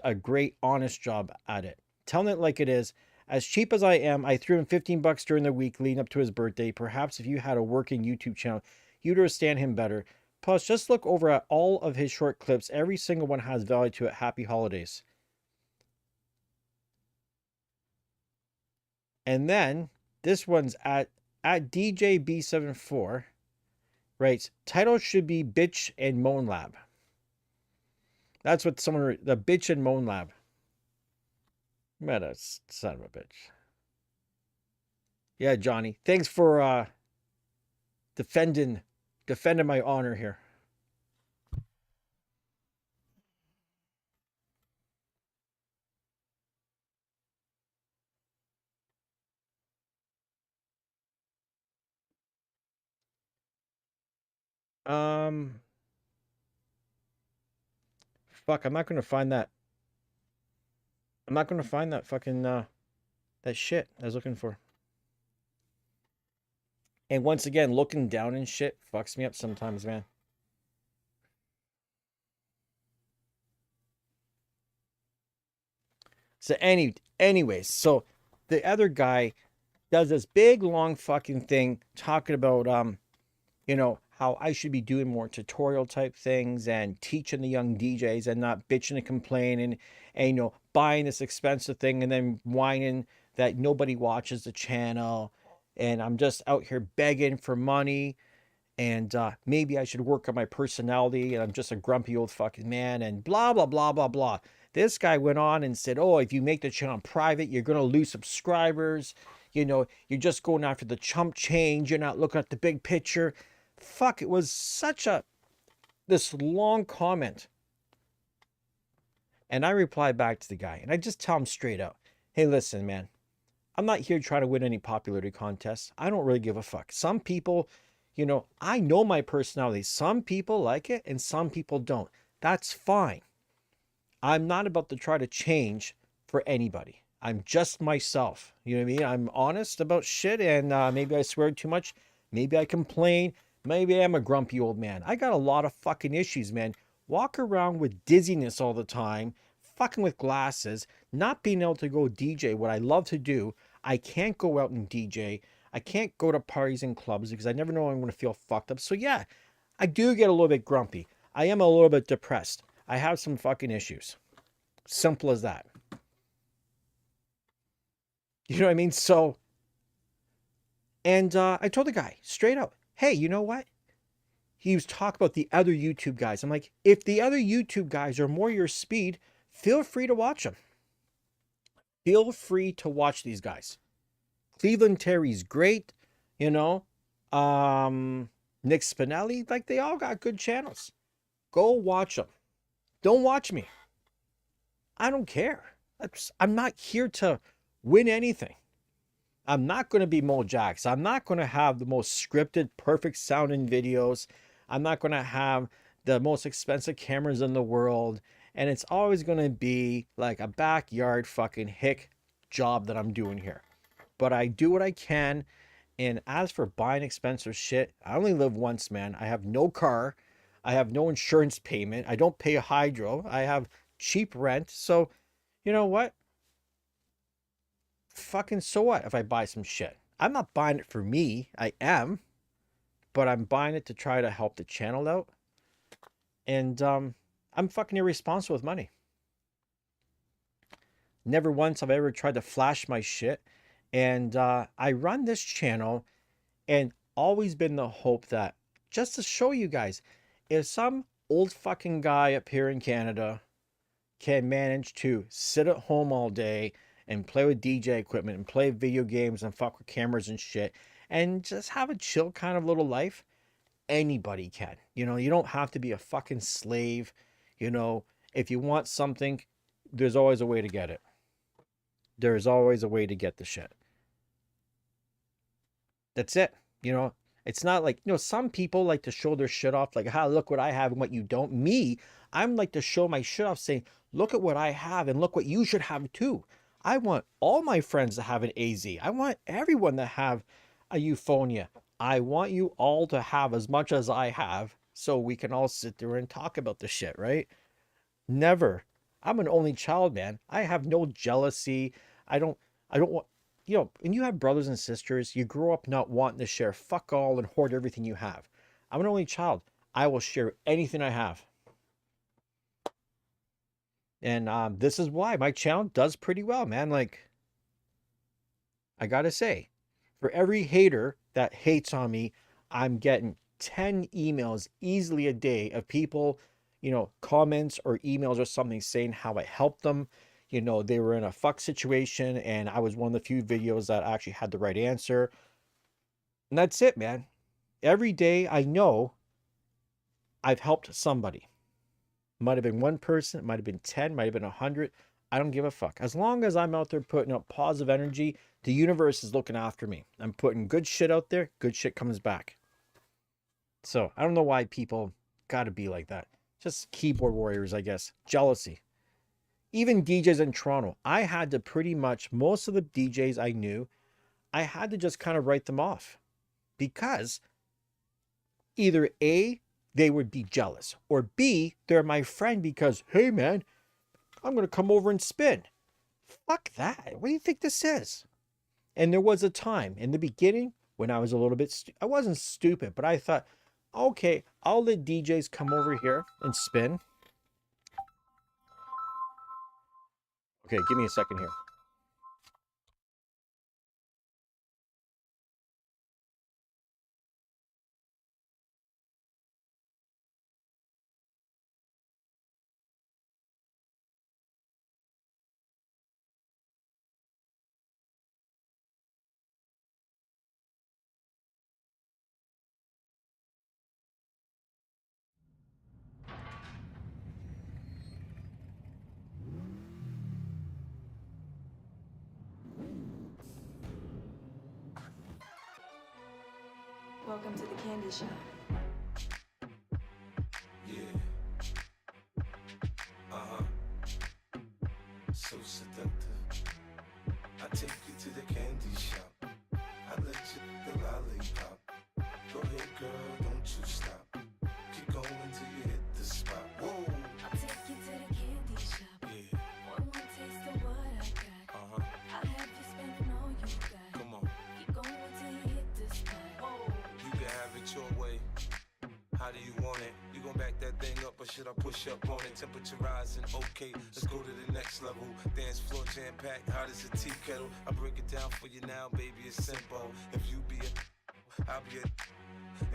A great, honest job at it. Telling it like it is. As cheap as I am, I threw him $15 during the week leading up to his birthday. Perhaps if you had a working YouTube channel, you'd understand him better. Plus, just look over at all of his short clips. Every single one has value to it. Happy holidays. And then, this one's at DJB74. Writes, title should be Bitch and Moan Lab. That's what someone, the Bitch and Moan Lab. Meta, son of a bitch. Yeah, Johnny. Thanks for defending my honor here. Fuck, I'm not gonna find that. I'm not gonna find that fucking that shit I was looking for. And once again, looking down and shit fucks me up sometimes, man. So anyways, so the other guy does this big long fucking thing talking about you know, how I should be doing more tutorial type things and teaching the young DJs and not bitching and complaining and you know, buying this expensive thing and then whining that nobody watches the channel and I'm just out here begging for money and maybe I should work on my personality and I'm just a grumpy old fucking man and blah blah blah blah blah. This guy went on and said, oh, if you make the channel private, you're gonna lose subscribers. You know, you're just going after the chump change, you're not looking at the big picture. Fuck, it was such this long comment. And I replied back to the guy and I just tell him straight out, hey, listen, man, I'm not here trying to win any popularity contests. I don't really give a fuck. Some people, you know, I know my personality. Some people like it and some people don't. That's fine. I'm not about to try to change for anybody. I'm just myself. You know what I mean? I'm honest about shit and maybe I swear too much. Maybe I complain. Maybe I'm a grumpy old man. I got a lot of fucking issues, man. Walk around with dizziness all the time, fucking with glasses, not being able to go DJ, what I love to do. I can't go out and DJ. I can't go to parties and clubs because I never know I'm going to feel fucked up. So yeah, I do get a little bit grumpy. I am a little bit depressed. I have some fucking issues. Simple as that. You know what I mean? So, and I told the guy straight out, hey, you know what? He was talking about the other YouTube guys. I'm like, if the other YouTube guys are more your speed, feel free to watch them. Feel free to watch these guys. Cleveland Terry's great, you know. Nick Spinelli, like they all got good channels. Go watch them. Don't watch me. I don't care. I'm not here to win anything. I'm not going to be Mo Jax. I'm not going to have the most scripted, perfect sounding videos. I'm not going to have the most expensive cameras in the world. And it's always going to be like a backyard fucking hick job that I'm doing here. But I do what I can. And as for buying expensive shit, I only live once, man. I have no car. I have no insurance payment. I don't pay a hydro. I have cheap rent. So, you know what? Fucking so what if I buy some shit? I'm not buying it for me. I am. But I'm buying it to try to help the channel out. And I'm fucking irresponsible with money. Never once have I ever tried to flash my shit. And I run this channel and always been the hope that just to show you guys, if some old fucking guy up here in Canada can manage to sit at home all day and play with DJ equipment and play video games and fuck with cameras and shit and just have a chill kind of little life, anybody can. You know, you don't have to be a fucking slave. You know, if you want something, there's always a way to get it. There's always a way to get the shit. That's it. You know, it's not like, you know, some people like to show their shit off, like, ah, look what I have and what you don't. Me, I'm like to show my shit off saying, look at what I have and look what you should have too. I want all my friends to have an AZ. I want everyone to have a euphonia. I want you all to have as much as I have so we can all sit there and talk about the shit, right? Never. I'm an only child, man. I have no jealousy. I don't want, you know, when you have brothers and sisters, you grow up not wanting to share fuck all and hoard everything you have. I'm an only child. I will share anything I have. And this is why my channel does pretty well, man. Like, I gotta say, for every hater that hates on me, I'm getting 10 emails easily a day of people, you know, comments or emails or something saying how I helped them. You know, they were in a fuck situation and I was one of the few videos that actually had the right answer. And that's it, man. Every day I know I've helped somebody. Might have been one person, it might have been 10, might have been 100. I don't give a fuck. As long as I'm out there putting up positive energy, the universe is looking after me. I'm putting good shit out there, good shit comes back. So I don't know why people gotta be like that. Just keyboard warriors, I guess. Jealousy. Even DJs in Toronto, I had to pretty much, most of the DJs I knew, I had to just kind of write them off. Because either A, they would be jealous, or B, they're my friend because, hey man, I'm going to come over and spin. Fuck that. What do you think this is? And there was a time in the beginning when I was a little bit, I wasn't stupid, but I thought, okay, I'll let DJs come over here and spin. Okay, give me a second here. Welcome to the candy shop. Yeah. Uh-huh. So seductive. I take you to the candy shop. I let you the lollipop. Go ahead, girl, don't you stop. Keep going till you hit the spot. Whoa. I'll take you to the candy shop. Yeah. One more taste of what I got. Uh-huh. I'll have you spending all you got. Come on. Keep going till you hit the spot. Whoa. You can have it your way. How do you want it? You gon' back that thing up or should I push up on it? Temperature rising, okay, let's go to the next level. Dance floor jam packed, hot as a tea kettle. I break it down for you now, baby, it's simple. If you be a, I'll be a.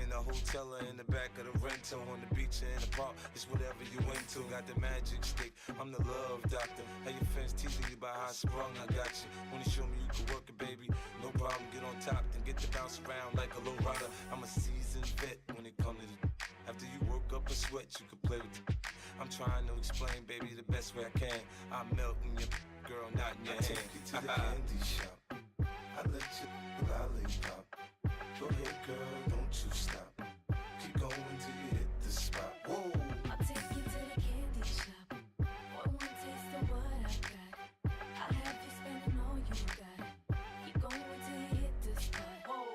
In the hotel or in the back of the rental, on the beach or in the park, it's whatever you into. Got the magic stick, I'm the love doctor. How your fans teasing you about how I sprung, I got you. Wanna show me you can work it, baby? No problem, get on top, then get to bounce around like a low rider. I'm a seasoned vet when it comes to the. After you work up a sweat, you can play with the. I'm trying to explain, baby, the best way I can. I'm melting your girl, not in your hand. Take you to the candy shop. I let you lollipop. Go ahead, girl, don't you stop. Keep going till you hit the spot. Whoa. I'll take you to the candy shop. One more taste of what I got. I'll have you spending all you got. Keep going till you hit the spot. Whoa.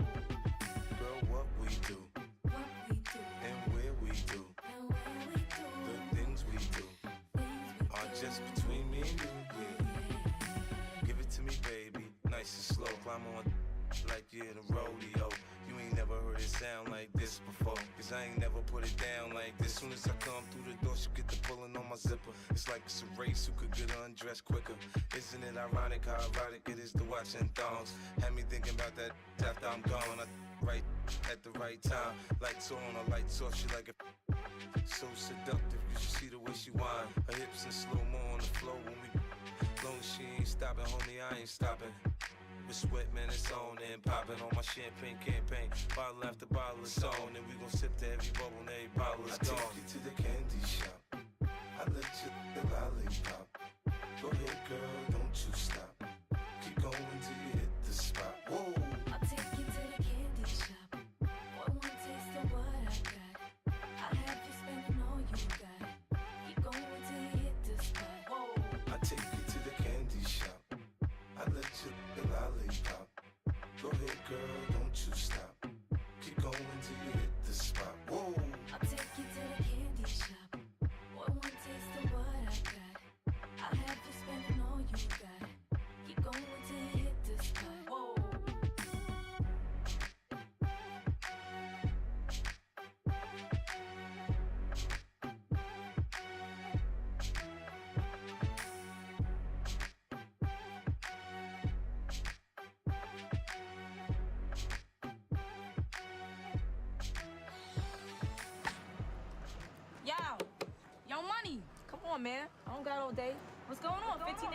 Girl, what we do What we do and where we do, and where we do. the things we do are just between me and you. Yeah. Give it to me, baby, nice and slow. Climb on like you're in a rodeo. You ain't never heard it sound like this before. Cause I ain't never put it down like this. Soon as I come through the door, she get the pulling on my zipper. It's like it's a race who could get undressed quicker. Isn't it ironic how erotic it is to watching thongs? Had me thinking about that after I'm gone. I right at the right time. Lights on or lights off, she like it so seductive. You should see the way she whine. Her hips in slow-mo on the floor when we long as she ain't stopping, homie, I ain't stopping. With sweat, man, it's on and popping on my champagne campaign. Bottle after bottle is on, and we gon' sip to every bubble and every bottle is gone. I take you to the candy shop. I let you the lollipop. Go ahead, girl, don't you stop. Keep going till you hit the spot. Whoa. I'll take you to the candy shop. Boy, one taste of what I got. I'll have you spending all you got. Keep going till you hit the spot. Whoa. I take you to the candy shop. I let you the lollipop. Go ahead, girl, don't you stop. Keep going till you hit the spot. Whoa. I'll take you to the candy shop. Boy, one taste of what I got. I'll have you spending all you got. Keep going till you hit the spot. Whoa. Yo, Money. Come on, man. I don't got all day. What's going on? 15